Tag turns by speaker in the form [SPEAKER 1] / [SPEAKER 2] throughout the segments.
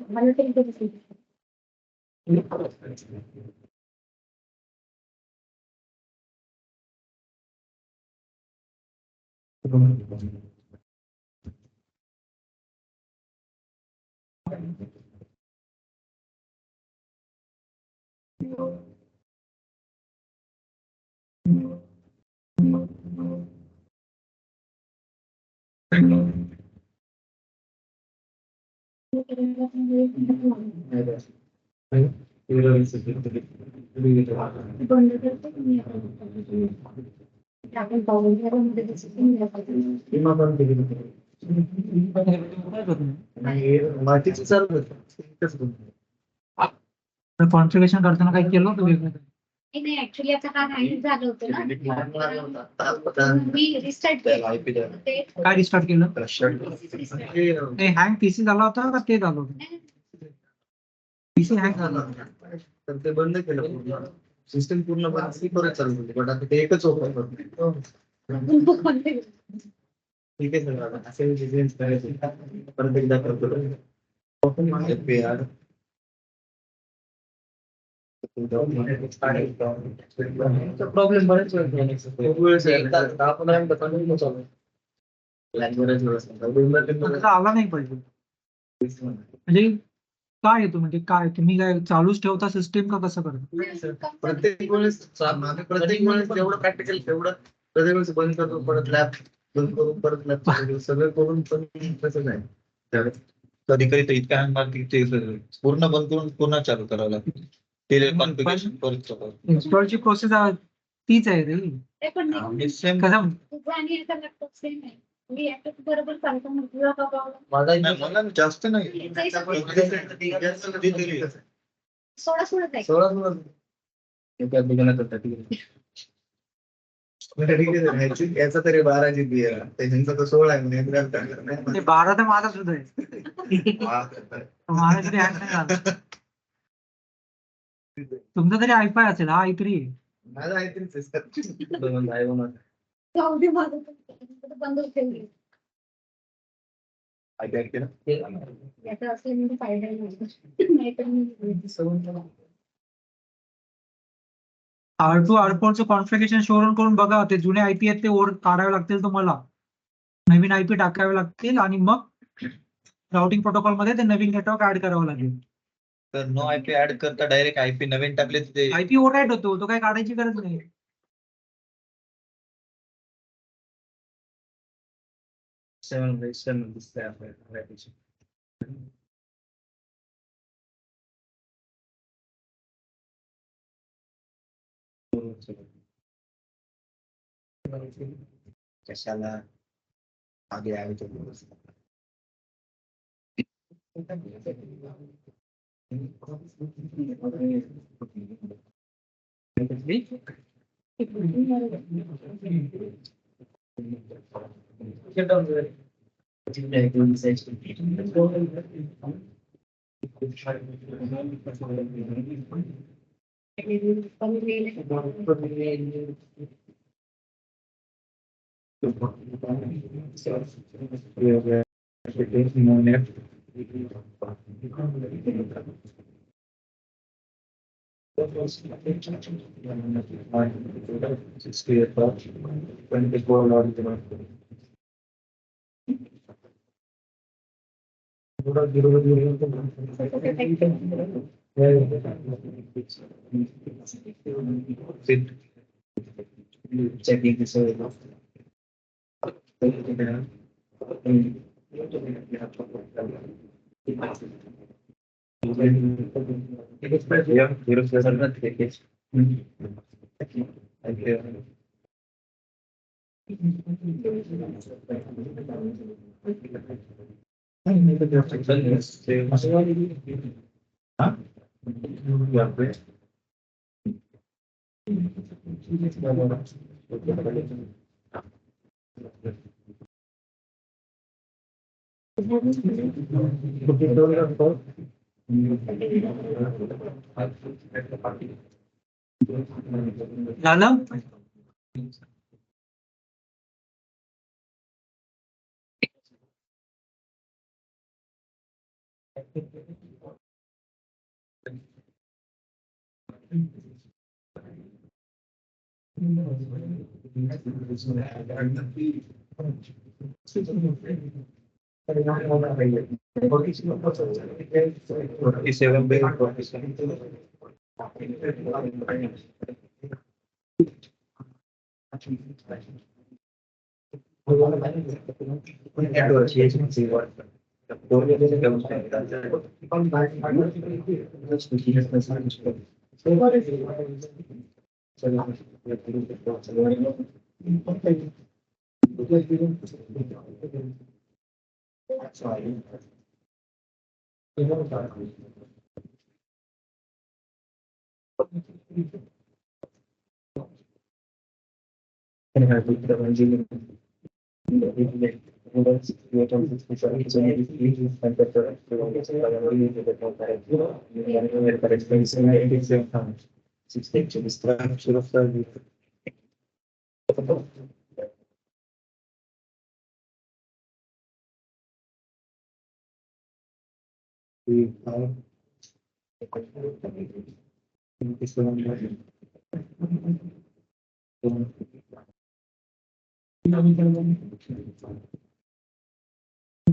[SPEAKER 1] मला तरी कधी बंद करते की मी आपण पाहून घरामध्ये
[SPEAKER 2] मातीचं चालू होतं.
[SPEAKER 3] कॉन्फिगरेशन करताना काही केलं होतं वेगळं?
[SPEAKER 1] नाही ऍक्च्युली आता हा हँग झालं होतं ना मी रिस्टार्ट केलं ते
[SPEAKER 3] काय रिस्टार्ट केलं?
[SPEAKER 1] restart
[SPEAKER 3] ते हँग पीसी झाला होता का ते झालं होतं? पीसी हँग झाला होता.
[SPEAKER 2] तर ते बंद केलं पूर्ण. सिस्टम पूर्ण बंद परत चालू होते. पण आता ते एकच ओपन करतो. ठीक आहे सर, आता असे डिझाईन करायचे परत एकदा करतो. प्रॉब्लेम बरेच
[SPEAKER 3] आला नाही पाहिजे म्हणजे काय येतो, म्हणजे काय तुम्ही काय चालूच ठेवता सिस्टीम का कसं करता?
[SPEAKER 2] प्रत्येक वेळेस जेवढं प्रॅक्टिकल तेवढं प्रत्येक वेळेस बंद करतो, परत लॅब बंद करून परत लॅब सगळं करून पण तसं नाही.
[SPEAKER 4] कधी कधी तर इतक्या हँग मारते की ते पूर्ण बंद करून पुन्हा चालू करावं लागतं. ते कॉन्फिगरेशन परत करावं.
[SPEAKER 3] इन्स्टॉलची प्रोसेस तीच आहे रे.
[SPEAKER 4] आणि सेम
[SPEAKER 3] कसं
[SPEAKER 1] बरोबर चालतं म्हटलं बाबा
[SPEAKER 4] मला जास्त नाही.
[SPEAKER 1] सोळा सोळा जाईल
[SPEAKER 2] 16 याचा तरी 12 GB आहे. त्यांचा तर 16 आहे.
[SPEAKER 3] ते 12 तर माझा सुद्धा आहे. माझा तरी हँग नाही झाला. तुमचा तरी i5 असेल, हा i3 आहे.
[SPEAKER 2] माझा आहे तरीच
[SPEAKER 1] जाऊ दे माझं तर बंद होते याचा असले म्हणजे फायदा नाहीतर
[SPEAKER 3] R2 R4 चं कॉन्फिगरेशन शोरूम करून बघा. ते जुने आयपी आहेत ते ओर काढावे लागतील तुम्हाला. नवीन आयपी टाकावे लागतील आणि मग राउटिंग प्रोटोकॉल मध्ये ते नवीन नेटवर्क ऍड करावं लागेल.
[SPEAKER 4] तर नो आयपी ऍड करता डायरेक्ट आयपी नवीन टाकले तर ते
[SPEAKER 3] आयपी ओव्हरराईट होतो, तो काही काढायची गरज नाही.
[SPEAKER 4] कशाला आगे आगे checking this
[SPEAKER 3] झालं?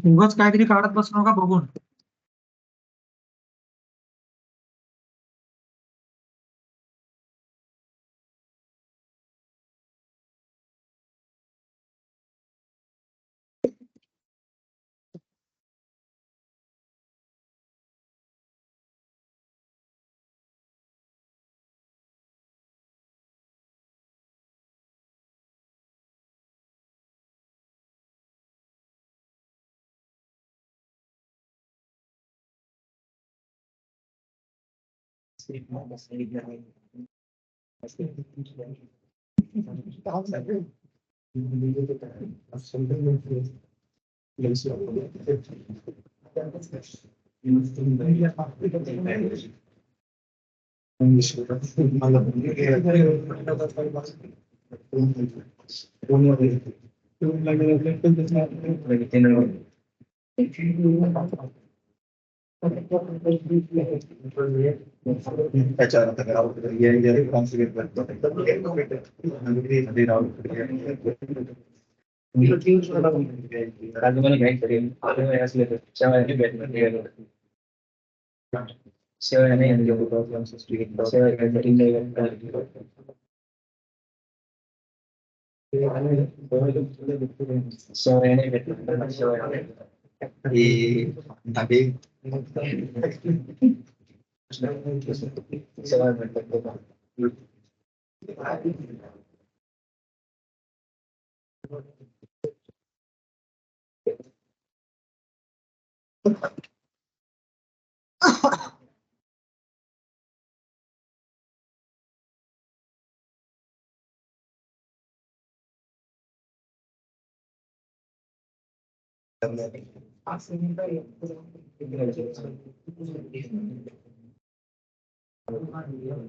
[SPEAKER 3] उगाच काहीतरी काढत बसू नका बघून.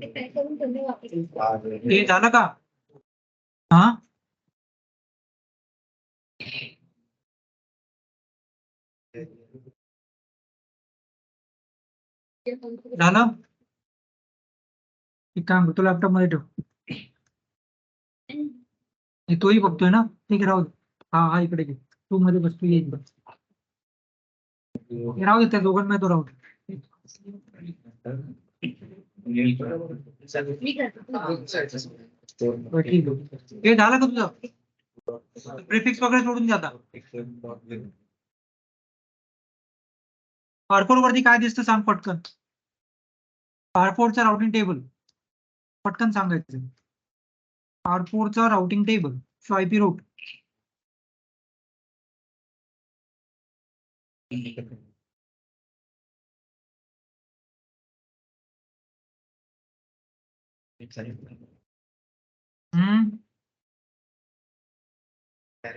[SPEAKER 1] ते काय करून तुम्ही वापस
[SPEAKER 3] ते झालं का? हा झालं. एक काम करतो, लॅपटॉप मध्ये ठेव. हे तोही बघतोय ना, ठीक आहे, राहू दे. हा इकडे घे, तू मध्ये बस, तू येईल बस. हे राहू दे, त्या दोघांमध्ये तो राहू दे.
[SPEAKER 1] मी करतो.
[SPEAKER 3] बरं, ठीक आहे. हे झालं का तुझं? प्रिफिक्स वगैरे सोडून द्या आता. R4 वरती काय दिसतं सांग पटकन. R4 चा राउटिंग टेबल पटकन सांगायचं. R4 चा routing table, so IP route.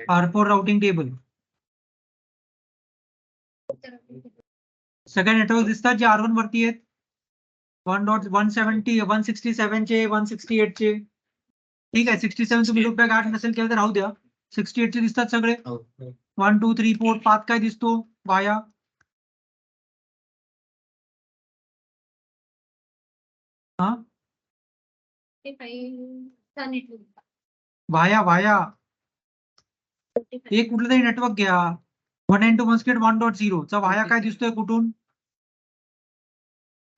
[SPEAKER 3] R4 routing table. सगळे नेटवर्क दिसतात जे R1 वरती आहेत. 1.170 167 चे 168 चे. ठीक आहे, 67 तुम्ही लूप बॅक 8 नसेल केलं तर राहू द्या. 68 चे दिसतात सगळे. 1 2 3 4 पाथ काय दिसतो वाया. हा
[SPEAKER 1] ते फाईव्ह नेटवर्क
[SPEAKER 3] वाया एक कुठलं तरी नेटवर्क घ्या 192.168 1.0 चा वाया काय दिसतोय कुठून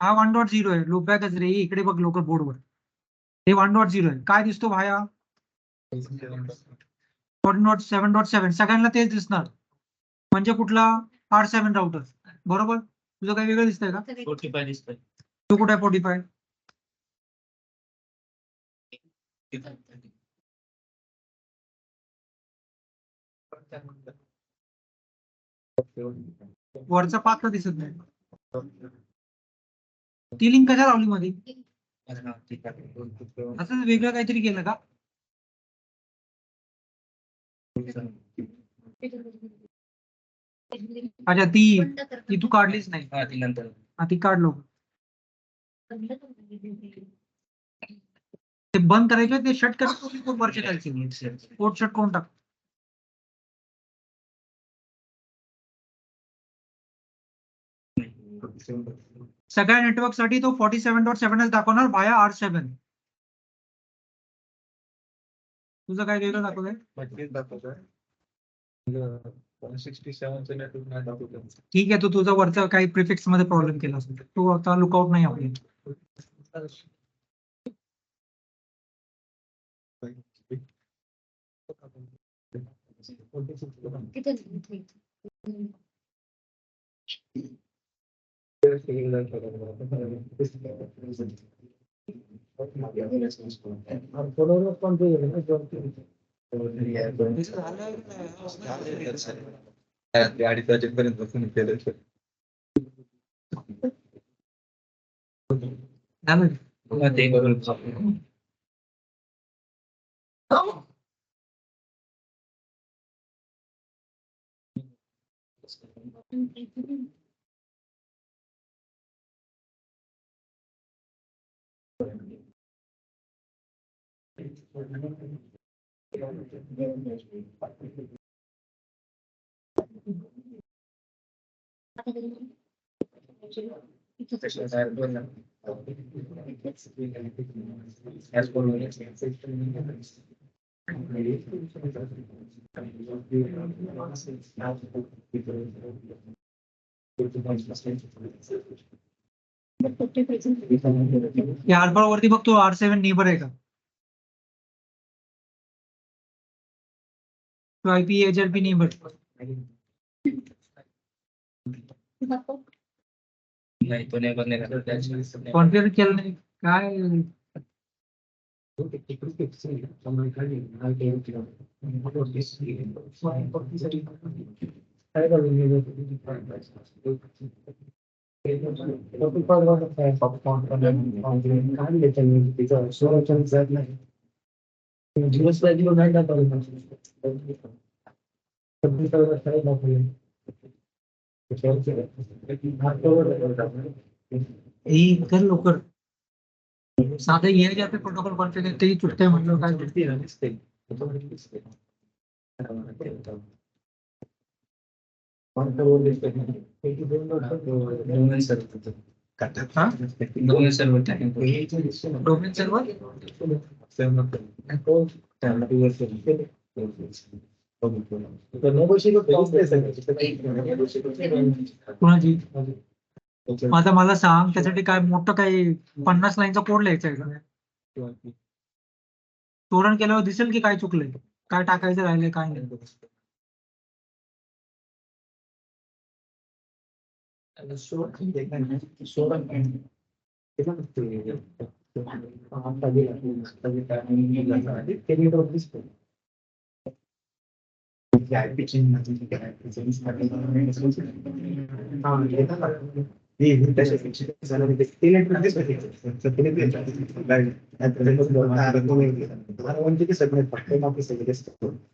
[SPEAKER 3] हा 1.0 आहे लोपबॅकच रे इकडे बघ लोक बोर्डवर हे 1.0 आहे काय दिसतो वाया 7.7 सगळ्यांना तेच दिसणार म्हणजे कुठला R7 राउटर बरोबर तुझं काही वेगळं दिसतंय का
[SPEAKER 4] 45 दिसतंय.
[SPEAKER 3] तो कुठे आहे 45 वरचा पात्र दिसत नाही ती लिंक कशा लावली मध्ये असं वेगळं काहीतरी केलं का अच्छा ती तू काढलीच नाही हा ती काढलो ते बंद करायचं ते शट करायचं वरचे करायचे पोर्ट शट करून टाक सगळ्या नेटवर्क साठी तो 47.7 दाखवणार वाया R7 तुझं काय वेगळं दाखवतंय
[SPEAKER 4] 167 नेटवर्क नाही दाखवत.
[SPEAKER 3] ठीक आहे तो तुझा वरचा काही प्रिफिक्स मध्ये प्रॉब्लेम केला असेल तो आता लुकआउट नाही आपली
[SPEAKER 4] अडीच वाजेपर्यंत बसून केलं ते करून
[SPEAKER 3] आरपार वरती बघतो R7 नेबर आहे का तो IP HLP नेबर
[SPEAKER 4] नाही तो नाही बनले
[SPEAKER 3] कॉन्फिगर केलं नाही काय कर लवकर साधं ये जाते प्रोटोकॉल कॉन्फिगर तेही चुकतंय म्हटलं काय डोमेन कोणाची आता मला सांग त्यासाठी काय मोठं काही 50 लाईनचा कोड लिहायचा आहे का तोरण केल्यावर दिसेल की काय चुकलंय काय टाकायचं राहिलंय काय नाही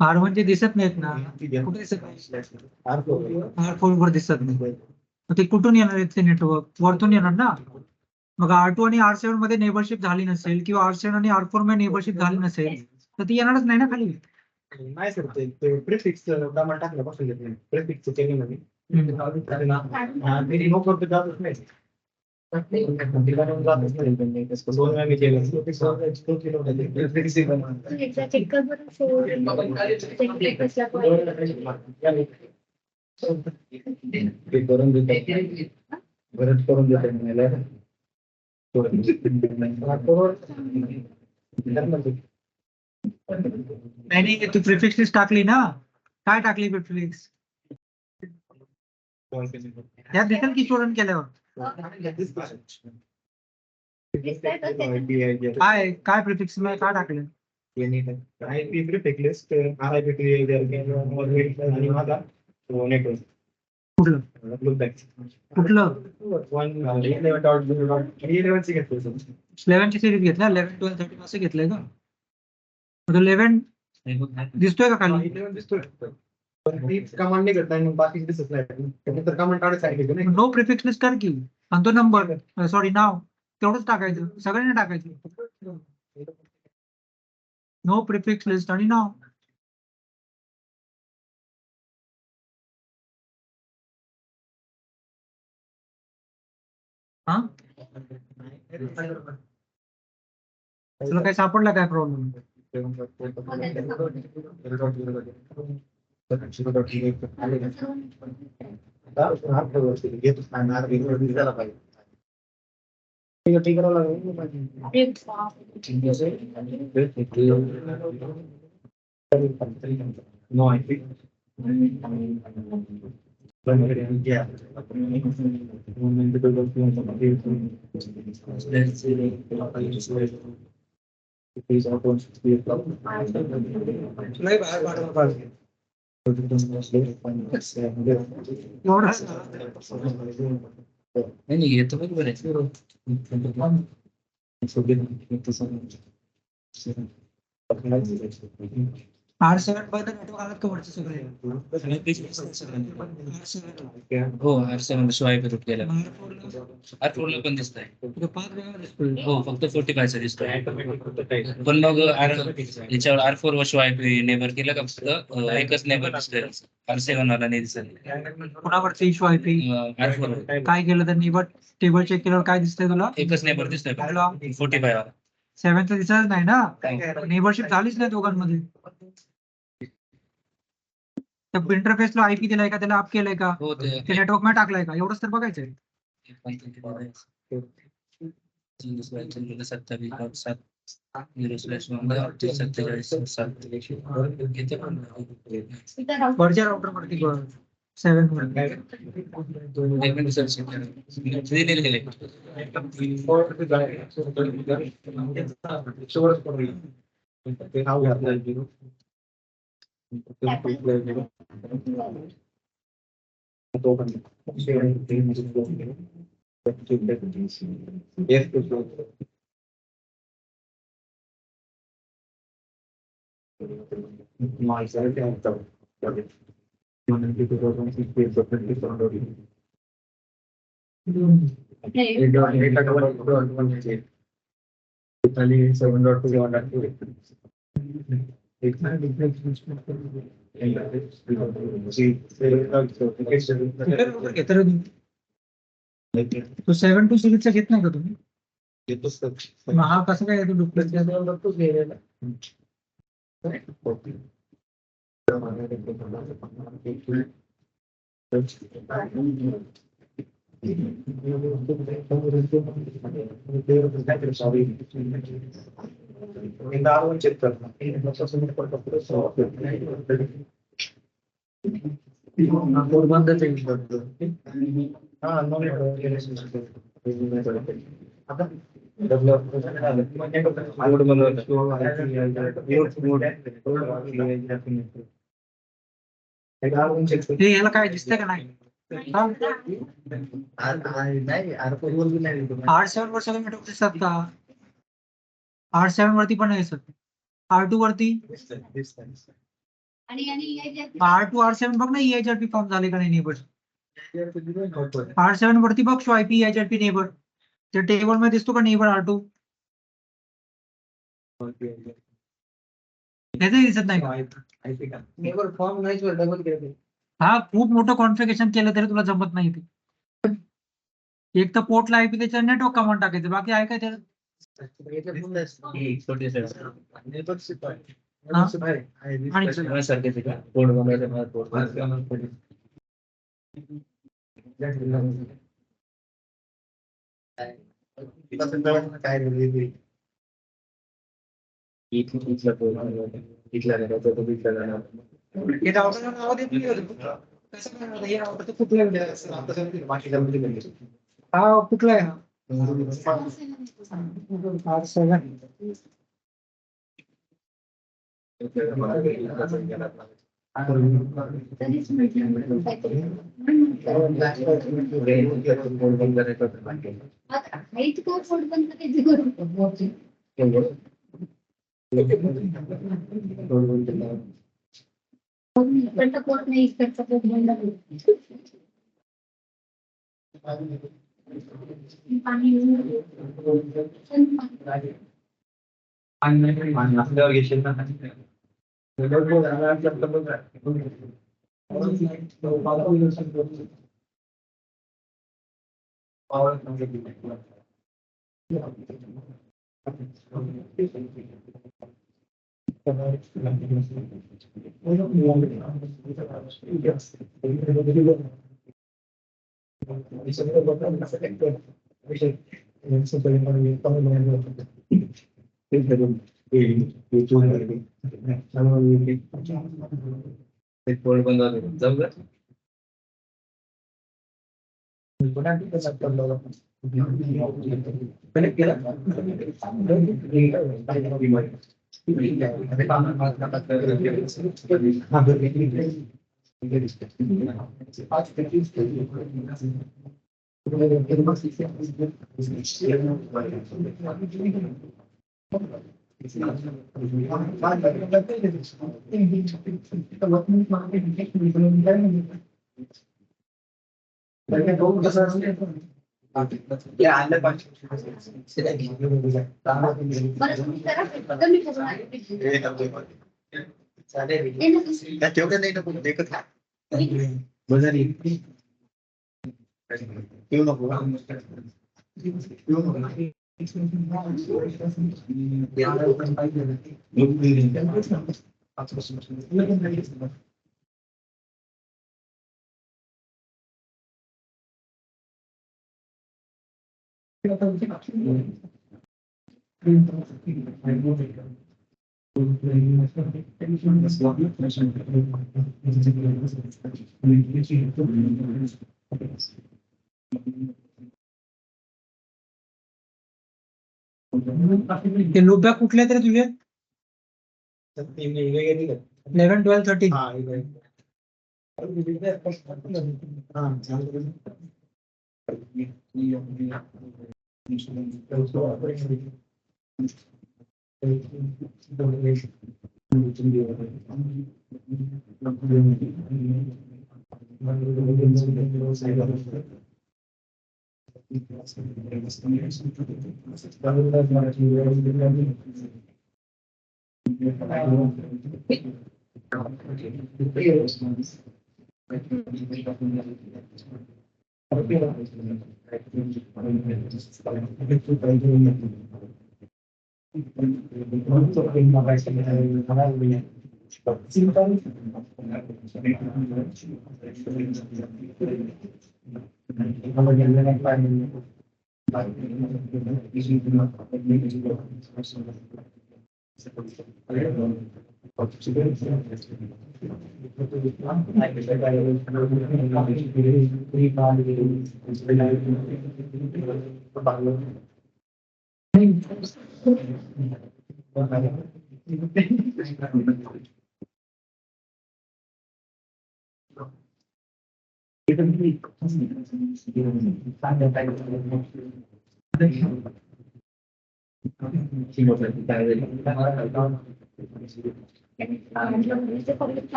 [SPEAKER 3] R1 चे दिसत नाहीत ना कुठे दिसत नाही R4 वर दिसत नाही मग ते कुठून येणार आहेत ते नेटवर्क वरतून येणार ना मग R2 आणि R7 मध्ये नेबरशिप झाली नसेल किंवा R7 आणि R4 मध्ये नेबरशिप झाली नसेल तर ती येणारच नाही ना खाली
[SPEAKER 2] नाही सर ते प्रिफिक्स प्रमाण टाकल्यापासून येत नाही प्रिफिक्स केली मध्ये रिमूव्ह करतो जातच नाही
[SPEAKER 1] एकदा चेक कर बरं check कसला point.
[SPEAKER 2] करून देतात परत करून देतात मला
[SPEAKER 3] नाही तू प्रिफिक्स लिस्ट टाकली ना, काय टाकली प्रिफिक्स? त्यात दिसेल की स्टुडंट केल्यावर
[SPEAKER 1] दिसतंय का ते?
[SPEAKER 3] काय प्रिफिक्स मध्ये काय टाकलं? कुठलं कुठलं 11 ची सिरीज घेतला, 11, 12, 13 असं घेतलंय का? 11 दिसतोय का खाली?
[SPEAKER 2] कमांड नाही करता बाकी दिसत नाही तर कमांड काढायला सांगितलं नाही.
[SPEAKER 3] नो प्रिफिक्स लिस्ट कर की, आणि तो नंबर सॉरी नाव तेवढंच टाकायचं, सगळ्यांना टाकायचं. नो प्रिफिक्स लिस्ट आणि नाव. हा तुला काय सापडला काय प्रॉब्लेम?
[SPEAKER 2] No, I think.
[SPEAKER 3] तुलाही बाहेर पाठवलं पाहिजे.
[SPEAKER 2] नाही येतो बरोबर
[SPEAKER 3] R7 मध्ये नेटवर्क आलात का वरचे सगळे?
[SPEAKER 5] हो R7 स्वाईप रूट केला. R4 ला पण दिसतंय.
[SPEAKER 3] पाच वेळा दिसतोय.
[SPEAKER 5] हो फक्त 45 चा दिसतोय. पण मग याच्यावर R4 वर स्वाईप नेबर केलं का फक्त एकच नेबर दिसतोय. R7 वाला नाही दिसत.
[SPEAKER 3] कुणावरती इश्यू आहे ती?
[SPEAKER 5] R4 वर
[SPEAKER 3] काय केलं त्यांनी? बट टेबल चेक केल्यावर काय दिसतंय तुला?
[SPEAKER 5] एकच नेबर दिसतोय.
[SPEAKER 3] कुठला?
[SPEAKER 5] 45 वाला.
[SPEAKER 3] 7 चा दिसत नाही ना, नेबरशिप झालीच नाही दोघांमध्ये. इंटरफेसला आयपी दिलाय का, त्याला अप केलंय का,
[SPEAKER 5] हो ते
[SPEAKER 3] ते नेटवर्क मध्ये टाकलाय का, एवढंच तर बघायचंय.
[SPEAKER 5] 27
[SPEAKER 3] वरच्या राउटर वरती 7 वर तो 7 टू सिरीजचा घेत नाही का तुम्ही? मग हा कसं काय येतो डुप्लिकेट?
[SPEAKER 2] चेक
[SPEAKER 3] हे याला काय दिसतंय का नाही? R7 वर सगळे नेटवर्क दिसतात का? R7 वरती पण नाही दिसत. R2 वरती R2 R7 बघ ना, EHRP फॉर्म झाले का नाही नेबर. R7 वरती बघ स्वाईप EHRP नेबर, त्या टेबल मध्ये दिसतो का नेबर R2? त्याचंही दिसत नाही का?
[SPEAKER 2] फॉर्म नाही डबल केलं.
[SPEAKER 3] हा खूप मोठं कॉन्फिगरेशन केलं तरी तुला जमत नाही ते. एक तर पोर्टला आयपी त्याच्या नेटवर्क कमांड टाकायचं, बाकी आहे काय त्याचं?
[SPEAKER 2] Membership आहे.
[SPEAKER 3] हा?
[SPEAKER 2] Membership आहे. आहे.
[SPEAKER 3] आणि
[SPEAKER 5] कोड बनवायचं मला कोड
[SPEAKER 2] काय रे?
[SPEAKER 5] इथला कोड बनवायचा. इथला करायचा तो इथला करायचा.
[SPEAKER 3] हे राउटरला नाव देत नाही होतं. कसं काय होतं? हे राउटर तर कुठलं आहे? हा कुठला आहे हा? R7.
[SPEAKER 1] तरीच म्हटलं काहीतरी. आता height का कोड बंद करायची करू? इकडचा कोड नाही, इकडचा कोड बंद करू. पाणी
[SPEAKER 5] असल्यावर घेशील ना. कोड बंद झालं. जाऊ का? कनेक्ट केला.
[SPEAKER 1] बरं तुम्ही करा, कमी करू.
[SPEAKER 2] तेवढं नाही ना पण देखत बजारी येऊ नको. येऊ नको.
[SPEAKER 3] ते लुप्या कुठल्या तरी तुझे 11, 12, 13.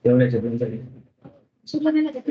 [SPEAKER 5] तेवढ्याच्या तुमच्याकडे
[SPEAKER 1] सुरू नाही लागत.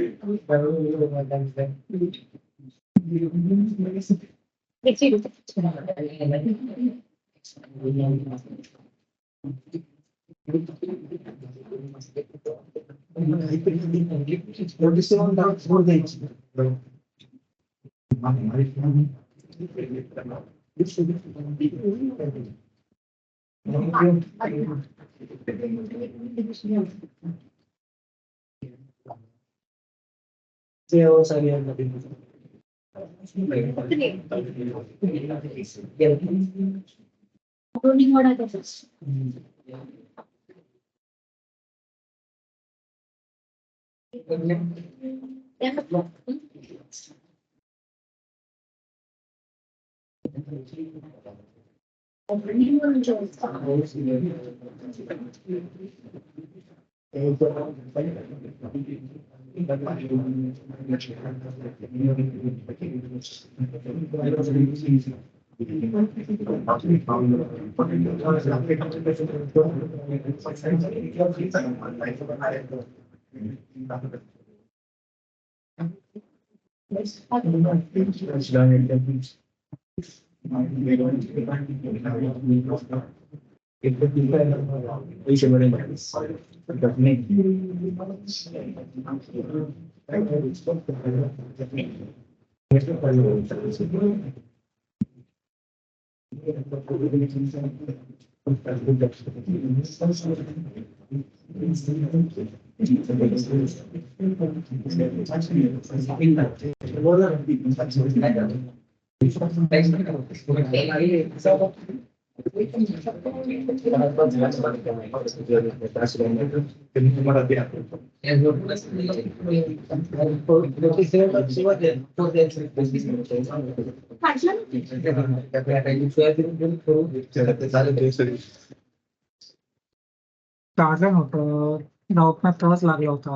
[SPEAKER 3] चार्जर नव्हतं दवाखान्यात तेव्हाच लागला होता.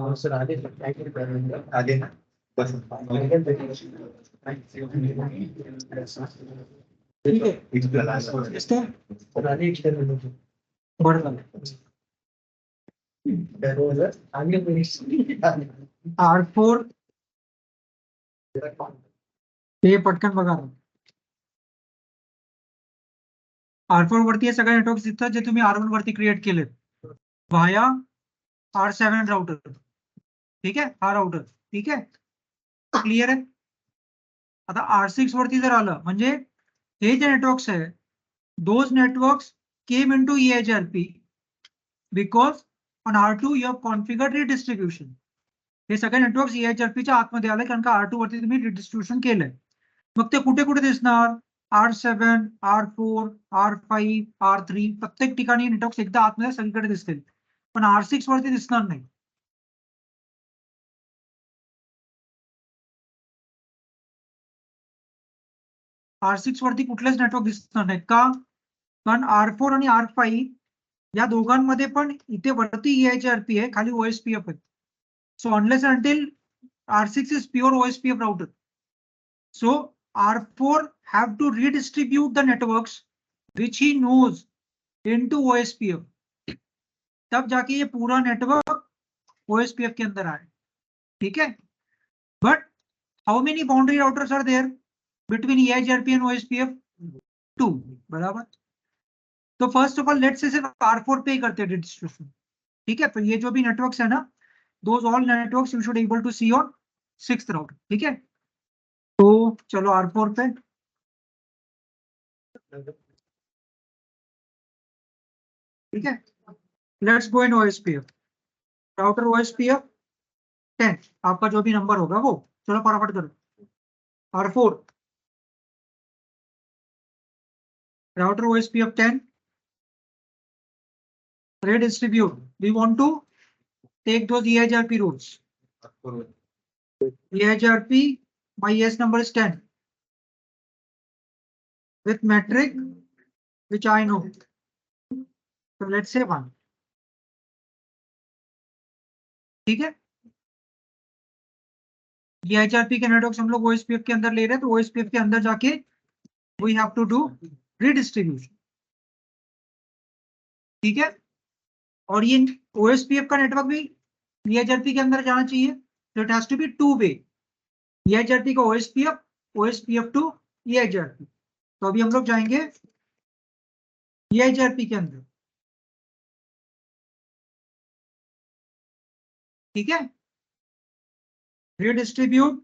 [SPEAKER 4] आले ना बस
[SPEAKER 3] ठीक आहे दिसतंय? बरं झालं. R4 हे पटकन बघा. R4 वरती हे सगळे नेटवर्क दिसतात जे तुम्ही R1 वरती क्रिएट केलेत व्हाया R7 राउटर. ठीक आहे, हा राउटर. ठीक आहे, क्लिअर आहे. आता R6 वरती जर आलं म्हणजे हे जे नेटवर्क्स आहे those networks came into EIGRP because on R2 you have configured redistribution. हे सगळे नेटवर्क्स EIGRP च्या आतमध्ये आले कारण का R2 वरती तुम्ही रिडिस्ट्रीब्युशन केलंय. मग ते कुठे कुठे दिसणार? R7, R4, R5, R3 प्रत्येक ठिकाणी नेटवर्क्स एकदा आतमध्ये सगळीकडे दिसतील पण R6 वरती दिसणार नाही. R6 वरती कुठलेच नेटवर्क दिसणार नाही का? कारण R4 आणि R5 या दोघांमध्ये पण इथे वरती EIGRP आहे, खाली OSPF आहे. So unless until R6 is pure OSPF router. So R4 have to redistribute the networks which he knows into OSPF. तब जाके ये पूरा नेटवर्क OSPF के अंदर आए. ठीक है, but how many boundary routers are there between EIGRP and OSPF? 2. बराबर. तो first of all let's say सिर्फ R4 पे ही करते हैं डिस्ट्रीब्यूशन. ठीक है, तो ये जो भी नेटवर्क्स है ना those all networks you should able to see on 6th router. ठीक है, तो चलो R4 पे. ठीक है, let's go in OSPF. Router OSPF 10 आपका जो भी नंबर होगा वो. चलो फटाफट करो. R4 router OSPF 10 redistribute. We want to take those EIGRP rules. EIGRP, my ES number is 10 with metric which I know. So let's say 1. ठीक है, EIGRP के नेटवर्क्स हम लोग OSPF के अंदर ले रहे हैं तो OSPF के अंदर जाके we have to do redistribution. ठीक है, और ये OSPF का नेटवर्क भी EIGRP के अंदर जाना चाहिए. So it has to be two way. EIGRP का OSPF, OSPF to EIGRP. तो अभी हम लोग जाएंगे EIGRP के अंदर. ठीक है, redistribute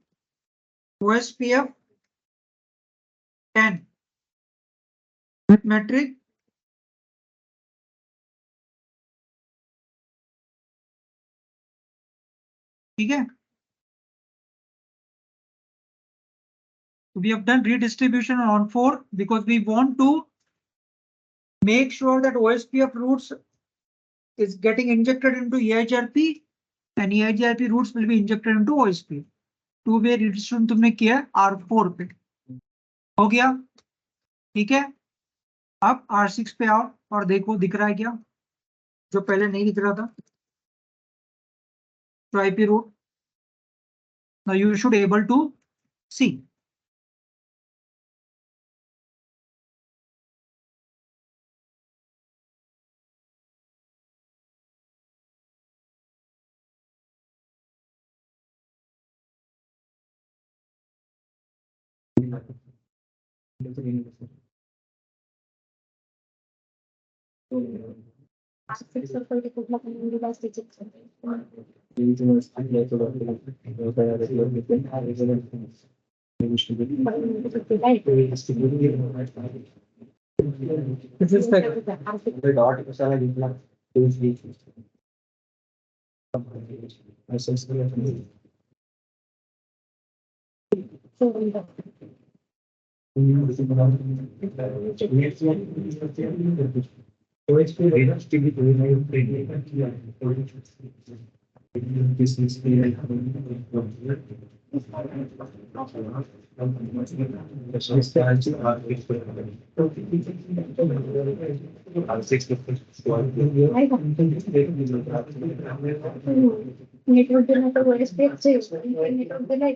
[SPEAKER 3] OSPF 10 metric ठीक है. We have done redistribution on 4 because we want to make sure that OSPF roots is getting injected into EIGRP and EIGRP roots will be injected into OSPF. 2-way redistribution तुमने KIA R4 पे, हो गया ठीक है. अब R6 पे आओ और देखो दिख रहा है क्या जो पहले नहीं दिख रहा था. तो IP root. Now you should able to see.
[SPEAKER 1] कुठला पण device check
[SPEAKER 3] This is the
[SPEAKER 1] network दिला तर OSPF नेटवर्क दिलाय.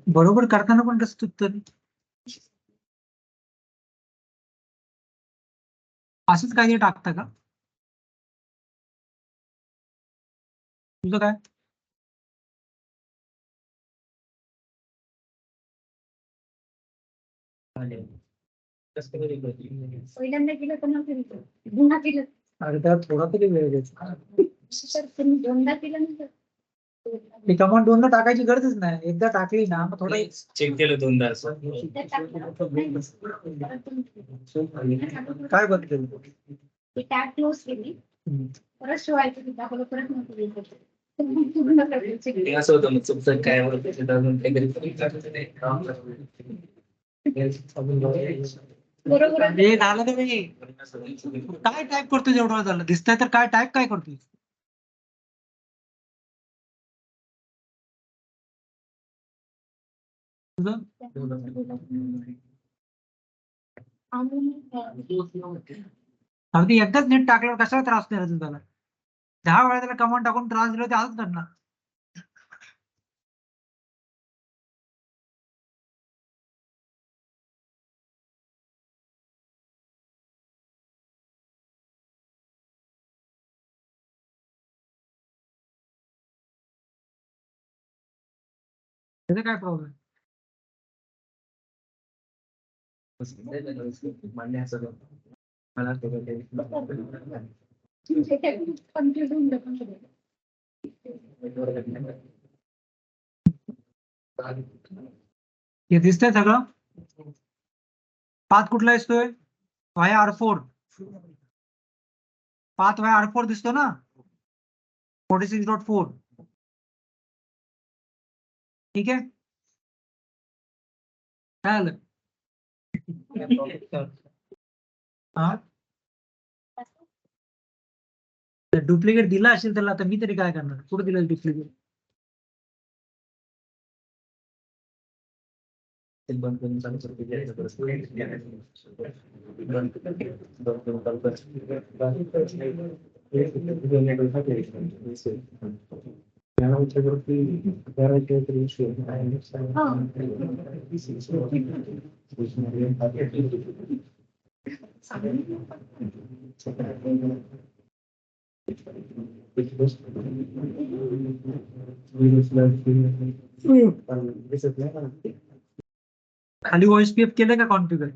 [SPEAKER 3] बरोबर करताना पण कसं चुकतं असंच काही टाकतं का तुझं काय
[SPEAKER 1] पहिल्यांदा केलं तर नव्हतं पुन्हा केलं
[SPEAKER 3] अरे त्याला थोडा तरी वेळ घ्यायचा.
[SPEAKER 1] सर तुम्ही दोनदा केलं नंतर
[SPEAKER 3] ती कमांड दोनदा टाकायची गरजच नाही एकदा टाकली ना मग थोडा
[SPEAKER 5] चेक केलं दोनदा असं.
[SPEAKER 3] काय बंद केलं
[SPEAKER 1] ती टॅब क्लोज केली परत शिवायचं दाखवलं परत नव्हतं
[SPEAKER 5] ते असं होतं मग चुकतं काय होतं त्याच्यात अजून काहीतरी
[SPEAKER 1] बरोबर
[SPEAKER 3] हे झालं तर मी काय टाईप करतो जेवढं झालं दिसतंय तर काय टाईप काय करतोय तुझं अगदी एकदाच नेट टाकल्यावर कशाला त्रास नाही राहतो त्याला 10 वेळा त्याला कमांड टाकून त्रास दिला ते आजच करणार त्याचा काय प्रॉब्लेम हे दिसतंय सगळं पाथ कुठला दिसतोय वाया R4 पाथ वाया R4 दिसतो ना 46.4 ठीक आहे काय आलं हा डुप्लिकेट दिला असेल त्याला, आता मी तरी काय करणार, कुठे दिलं डुप्लिकेट?
[SPEAKER 2] बंद करून चालू करतो.
[SPEAKER 3] खाली OSPF केलं का कॉन्फिगर?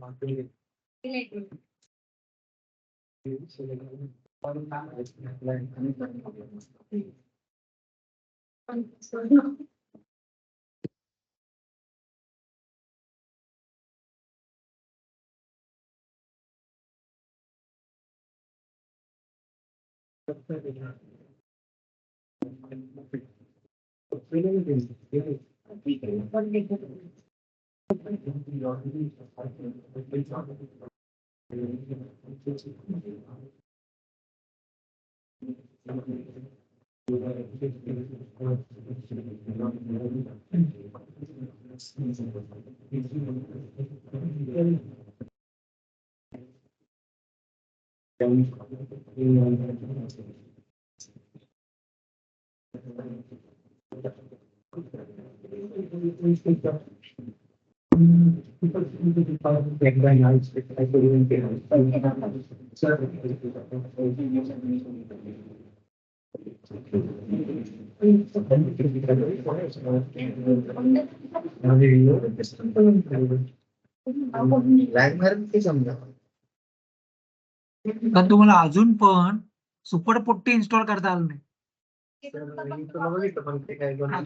[SPEAKER 3] पण तुम्हाला अजून पण सुपर पोट्टी इन्स्टॉल करता आलं नाही.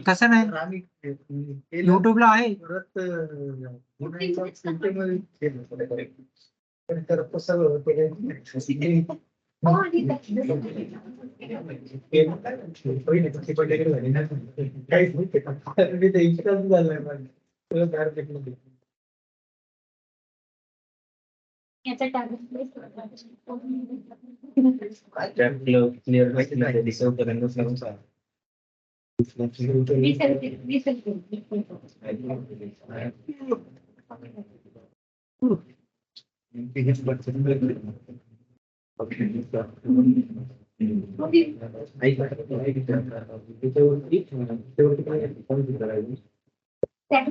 [SPEAKER 3] कसं नाही, युट्यूबला आहे.
[SPEAKER 1] याचा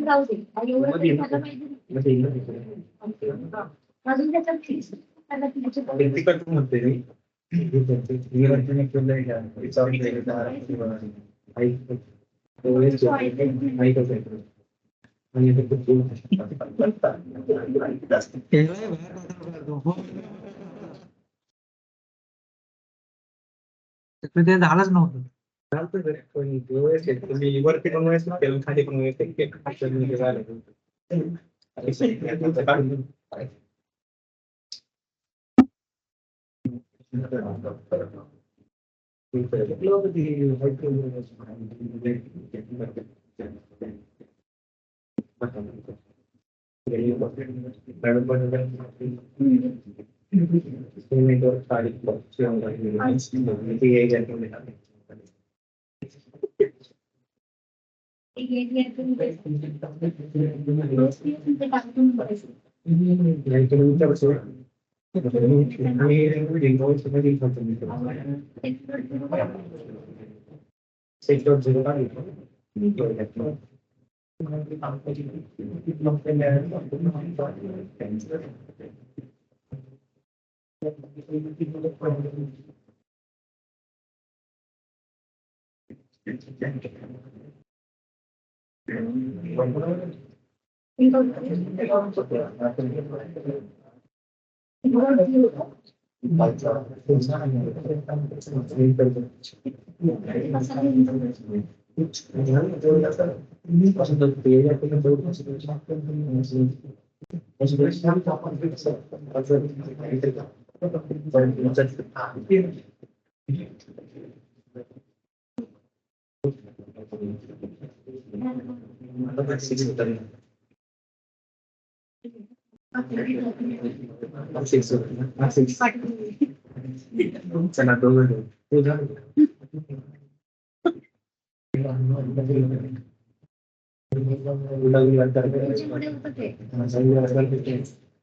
[SPEAKER 1] जाऊ दे. अजून त्याच्यात
[SPEAKER 3] ते झालंच नव्हतं.
[SPEAKER 2] वरती पण वयस नव्हते, खाली पण वयस चला दोघं ते झालं.
[SPEAKER 1] त्याच्यामुळे होतं ते.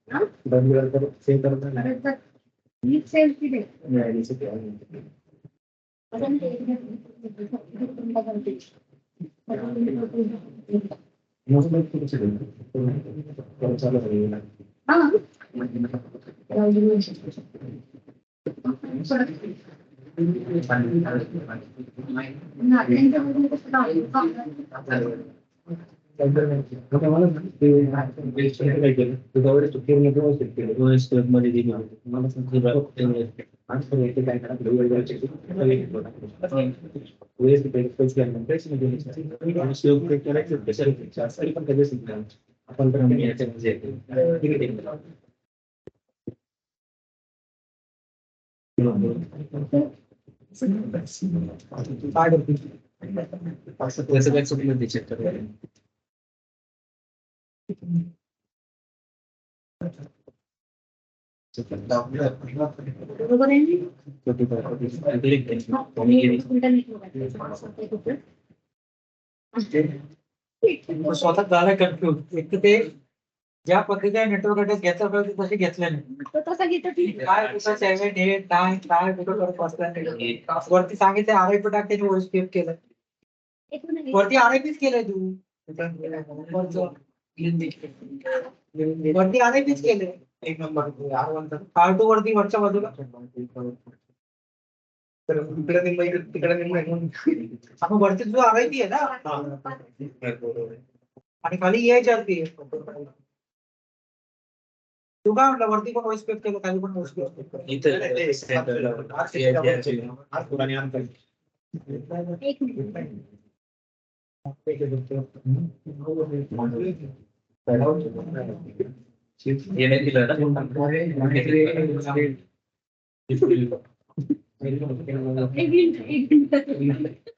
[SPEAKER 1] हा? परत जर नीट सेल केले. अजून ते हा. बरोबर आहे.
[SPEAKER 3] स्वतः झाला कन्फ्युज. एक तर ते ज्या पद्धतीने नेटवर्क ऍड्रेस घेतला पाहिजे तसे घेतले नाही.
[SPEAKER 1] तो तसा घेतो ठीक.
[SPEAKER 3] काय कुठं 7 8 9 काय कुठं करत बसला नाही. वरती सांगितलं आरआयपी टाक त्याने वॉइस क्लिप केलं.
[SPEAKER 1] एक मिनिट.
[SPEAKER 3] वरती आरआयपीच केलंय तू. वरती आरआयपीच केलंय. एक नंबर R2 वरती वरच्या बाजूला. आपण वरती जो आरआयपी आहे ना आणि खाली यायच्यावरती तू काय म्हटलं वरती पण वॉइस क्लिप केलं खाली पण वॉइस क्लिप केलं.
[SPEAKER 1] एक मिनिट. एक मिनिट.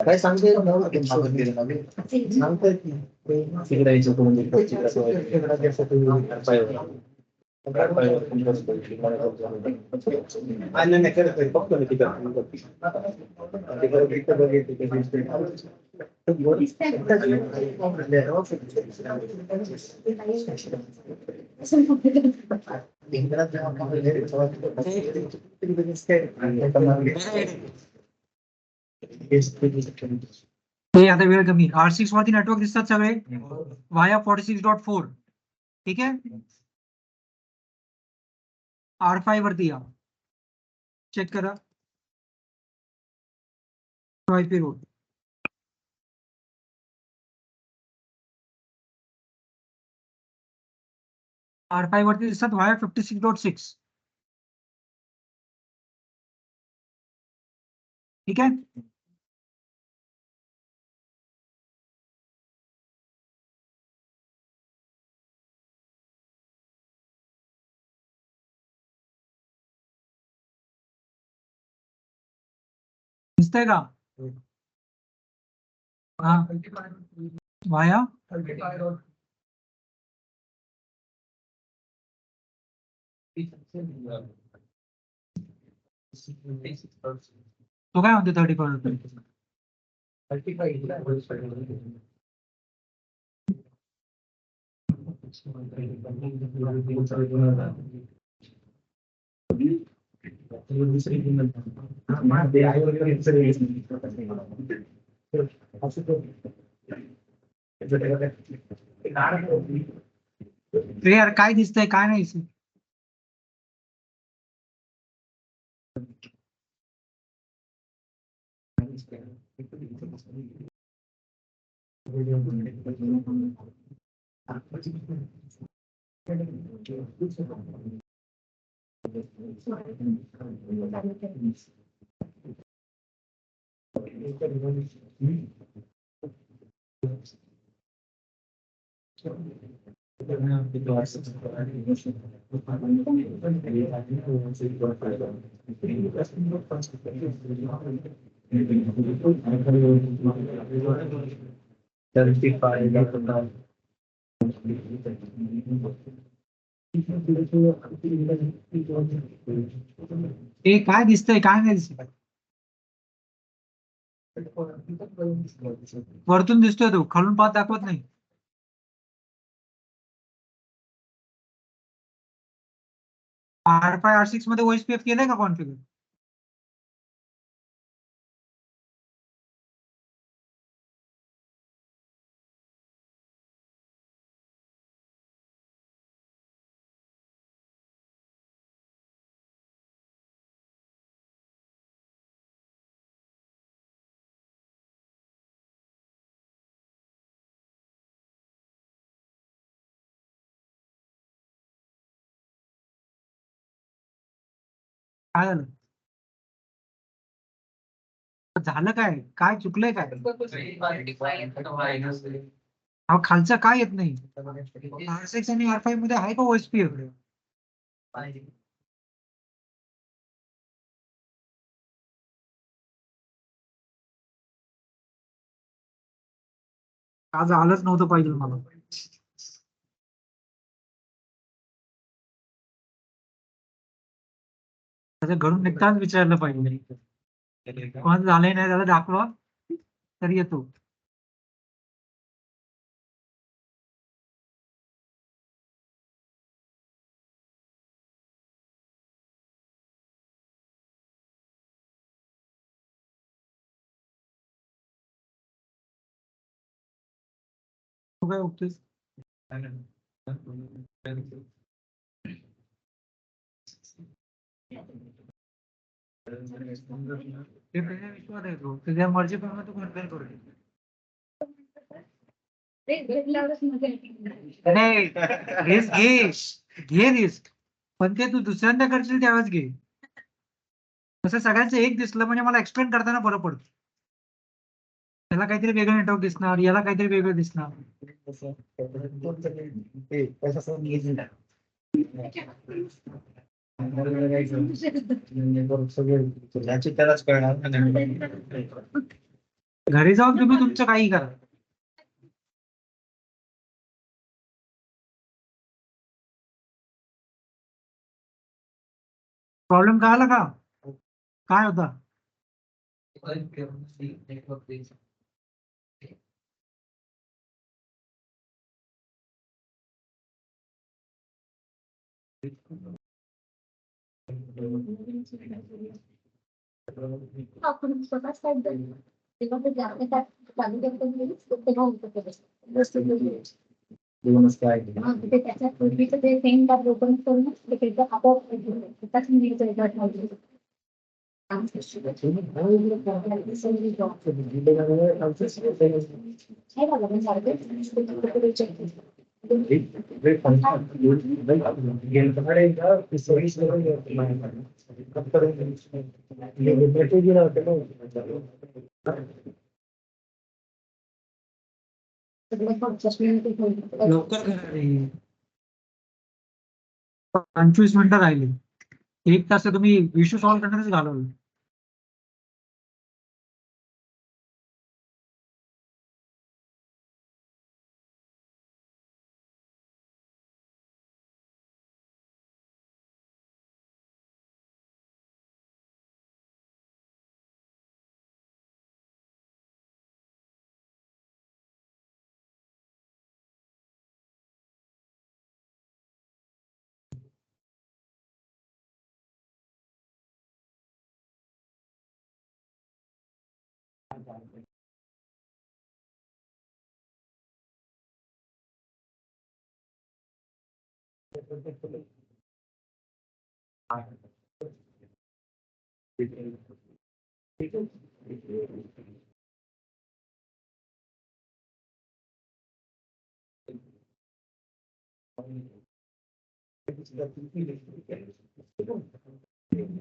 [SPEAKER 2] काय सांगते
[SPEAKER 3] ते आता वेळ कमी. R6 वरती नेटवर्क दिसतात सगळे वाया 46.4. ठीक आहे. R5 वरती या चेक करा. IP रोड R5 वरती दिसतात वाया 56.6. ठीक आहे. दिसतंय का? हा वाया तो काय म्हणतो 35.
[SPEAKER 2] दुसरी ते आई वगैरे सगळे
[SPEAKER 3] रे यार काय दिसतंय काय नाही दिसत? ते काय दिसतंय काय नाही दिसत? वरतून दिसतोय तो, खालून पाहत दाखवत नाही. R5 R6 मध्ये OSPF केलंय का कॉन्फिगर? काय झालं? झालं काय काय चुकलंय काय? अहो खालचं काय येत नाही? R6 आणि R5 मध्ये आहे का OSPF? आज आलंच नव्हतं पाहिजे मला. त्याच्या घरून निघतानाच विचारलं पाहिजे. कोणाचं झालंय नाही त्याला दाखवा तरी येतो. तू काय बघतोयस? ते त्याच्या विश्वास आहे तो, तुझ्या मर्जीप्रमाणे तू कंपेअर करू शकतो. नाही रिस्क घे रिस्क, पण ते तू दुसऱ्यांदा करशील त्यावेळेस घे. तसं सगळ्यांचं एक दिसलं म्हणजे मला एक्सप्लेन करताना बरं पडतं. त्याला काहीतरी वेगळं नेटवर्क दिसणार, याला काहीतरी वेगळं दिसणार.
[SPEAKER 4] त्यालाच कळणार ना.
[SPEAKER 3] घरी जाऊन तुम्ही तुमचं काही करा. प्रॉब्लेम काय आला का? काय होता?
[SPEAKER 1] आपण स्वतः साईड तेव्हा ते जास्त काय चालू तेव्हा होतं ते त्याच्या पूर्वीचं ते सेम कार्ड ओपन करून ते त्याचं आपोआप त्याच
[SPEAKER 3] लवकर करा रे. 25 मिनिटं राहिली. 1 तास तुम्ही इश्यू सॉल्व्ह करण्यातच घालवलं.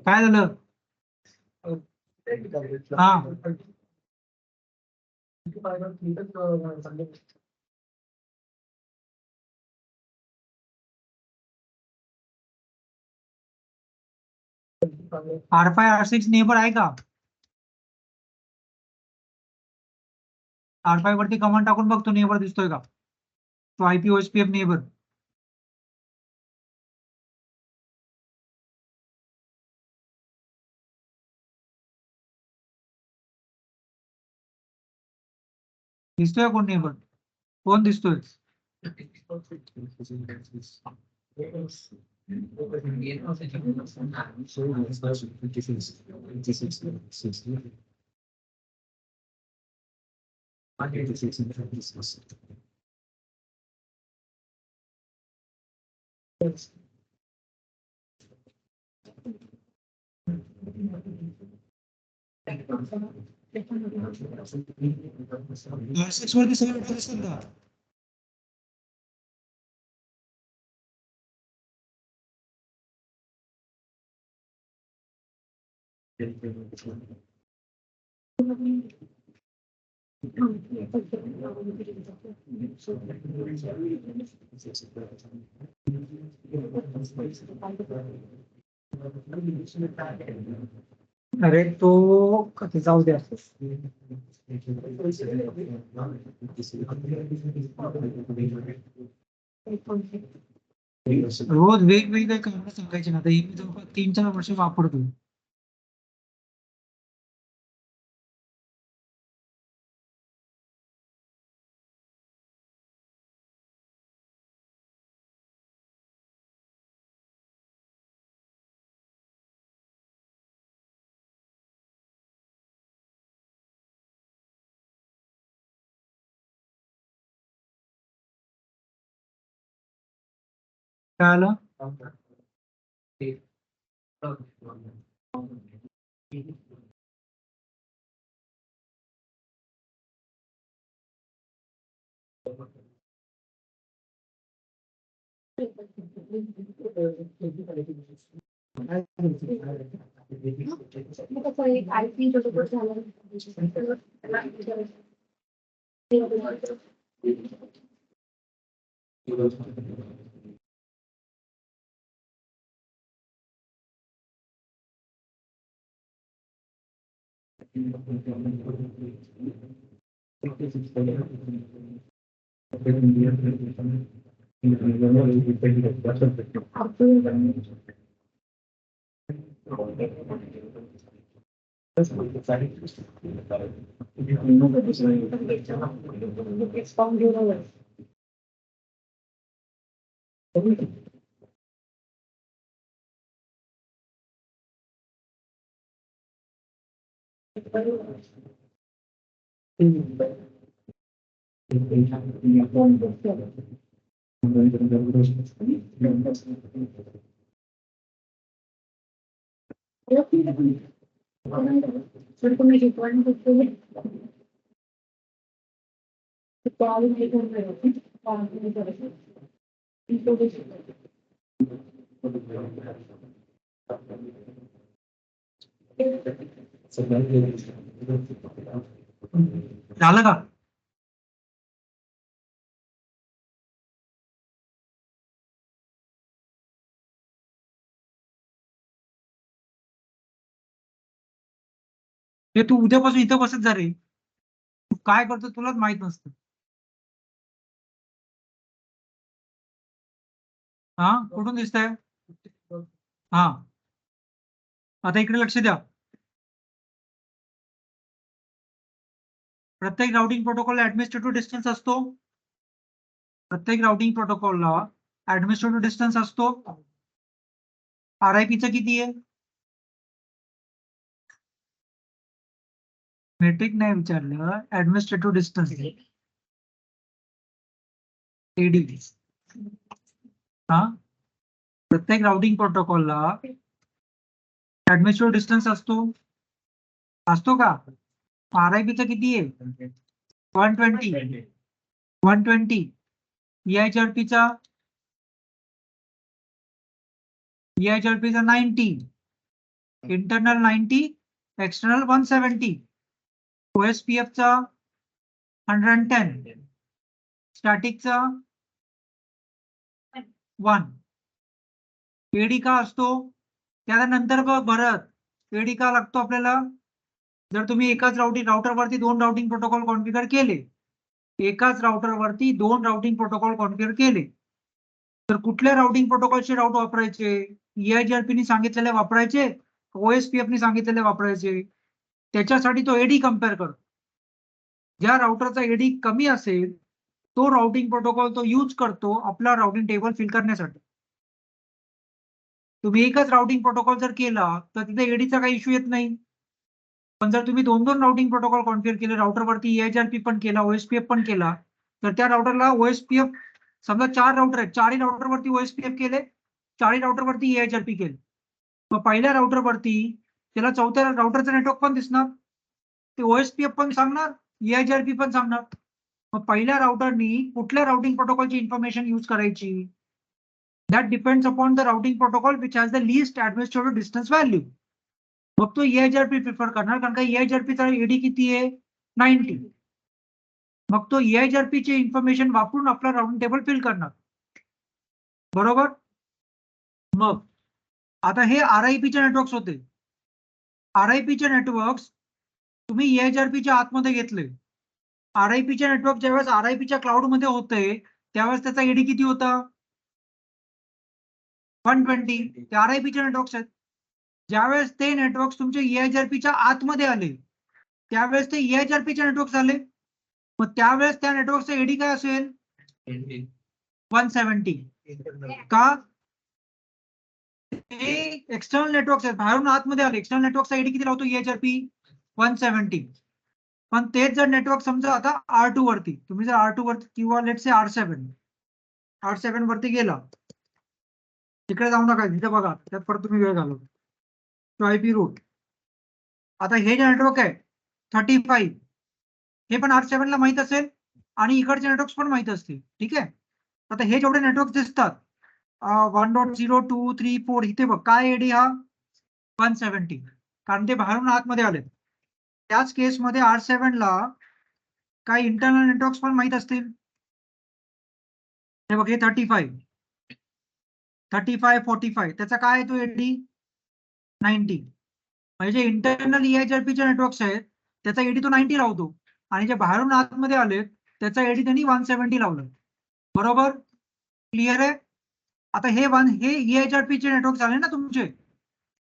[SPEAKER 3] काय झालं? हा R5 R6 नेबर आहे का? R5 वरती कमांड टाकून बघतो नेबर दिसतोय का? तो IP OSPF नेबर. दिसतोय कोण नेबर? कोण दिसतोय? R6 वरती सगळे भेटत असतील का? अरे तो कधी जाऊ द्या. रोज वेगवेगळे कारण सांगायचे ना. आता हे मी जवळपास 3-4 वर्ष वापरतो. काय आलं?
[SPEAKER 1] एक IP बरोबर झालं. सर तुम्ही रिक्वायरमेंट घेतली
[SPEAKER 3] झालं का? ते तू उद्यापासून इथं बसत जा रे. तू काय करतो तुलाच माहित नसतं. हा कुठून दिसतंय? हा आता इकडे लक्ष द्या. प्रत्येक राउटिंग प्रोटोकॉल ऍडमिनिस्ट्रेटिव्ह डिस्टन्स असतो. प्रत्येक राउटिंग प्रोटोकॉलला ऍडमिनिस्ट्रेटिव्ह डिस्टन्स असतो. RIP चं किती आहे? मेट्रिक नाही विचारलं, ऍडमिनिस्ट्रेटिव्ह डिस्टन्स एडी. हा, प्रत्येक राउटिंग प्रोटोकॉलला ऍडमिनिस्ट्रेटिव्ह डिस्टन्स असतो का? RIP चा किती आहे? 120. EIGRP चा 90, इंटरनल 90, एक्सटर्नल 170, OSPF चा 110, स्टॅटिकचा 1. एडी का असतो? त्यानंतर परत एडी का लागतो आपल्याला? जर तुम्ही एकाच राउटरवरती 2 राउटिंग प्रोटोकॉल कॉन्फिगर केले, तर कुठल्या राउटिंग प्रोटोकॉलचे राउट वापरायचे? EIGRP ने सांगितलेले वापरायचे, OSPF ने सांगितलेले वापरायचे? त्याच्यासाठी तो एडी कम्पेअर करतो. ज्या राउटरचा एडी कमी असेल तो राउटिंग प्रोटोकॉल तो यूज करतो आपला राउटिंग टेबल फिल करण्यासाठी. तुम्ही एकच राउटिंग प्रोटोकॉल जर केला तर तिथे एडीचा काही इश्यू येत नाही. पण जर तुम्ही 2 राउटिंग प्रोटोकॉल कॉन्फिगर केले, राउटरवरती EIGRP पण केला, OSPF पण केला, तर त्या राउटरला OSPF, समजा 4 राउटर आहेत, 4ही राउटरवरती OSPF केले, 4ही राउटरवरती EIGRP केले, मग पहिल्या राउटरवरती त्याला चौथ्या राउटरचं नेटवर्क पण दिसणार, ते OSPF पण सांगणार, EIGRP पण सांगणार. मग पहिल्या राउटरनी कुठल्या राउटिंग प्रोटोकॉलची इन्फॉर्मेशन यूज करायची? That depends upon the routing protocol which has the least administrative distance value. मग तो EIGRP प्रिफर करणार, कारण का EIGRP चा एडी किती आहे? 90. मग तो EIGRP ची इन्फॉर्मेशन वापरून आपला राउटिंग टेबल फिल करणार. बरोबर? मग आता हे RIP चे नेटवर्क्स होते. RIP चे नेटवर्क्स तुम्ही EIGRP च्या आतमध्ये घेतले. RIP चे नेटवर्क ज्यावेळेस RIP च्या क्लाउड मध्ये होते त्यावेळेस त्याचा एडी किती होता? 120. ते RIP चे नेटवर्क्स आहेत. ज्यावेळेस ते नेटवर्क्स तुमचे EIGRP च्या आतमध्ये आले त्यावेळेस ते EIGRP चे नेटवर्क्स आले. मग त्यावेळेस त्या नेटवर्कचा एडी काय असेल? 170. का? ते एक्सटर्नल नेटवर्क्स आहेत, बाहेरून आतमध्ये आले. एक्सटर्नल नेटवर्कचा एडी किती लावतो EIGRP? 170. पण तेच जर नेटवर्क समजा आता R2 वरती, तुम्ही जर R2 वरती किंवा लेट्स से R7 वरती गेला, तिकडे जाऊ नका, तिथे बघा, त्यात परत तुम्ही वेळ घालवता. IP route. आता हे जे नेटवर्क आहे 35, हे पण R7 ला माहित असेल आणि इकडचे नेटवर्क्स पण माहित असतील. ठीक आहे. आता हे जेवढे नेटवर्क दिसतात 1.0, 2, 3, 4, इथे बघ काय एडी हा 170, कारण ते बाहेरून आतमध्ये आले. त्याच केसमध्ये R7 ला काही इंटरनल नेटवर्क्स पण माहित असतील. हे बघ, हे 35, 45, त्याचा काय आहे तो एडी 90. म्हणजे जे इंटरनल EIGRP चे नेटवर्क्स आहेत त्याचा एडी तो 90 लावतो आणि जे बाहेरून आतमध्ये आले त्याचा एडी त्यांनी 170 लावलं. बरोबर? क्लिअर आहे? आता हे EIGRP चे नेटवर्क झाले ना तुमचे.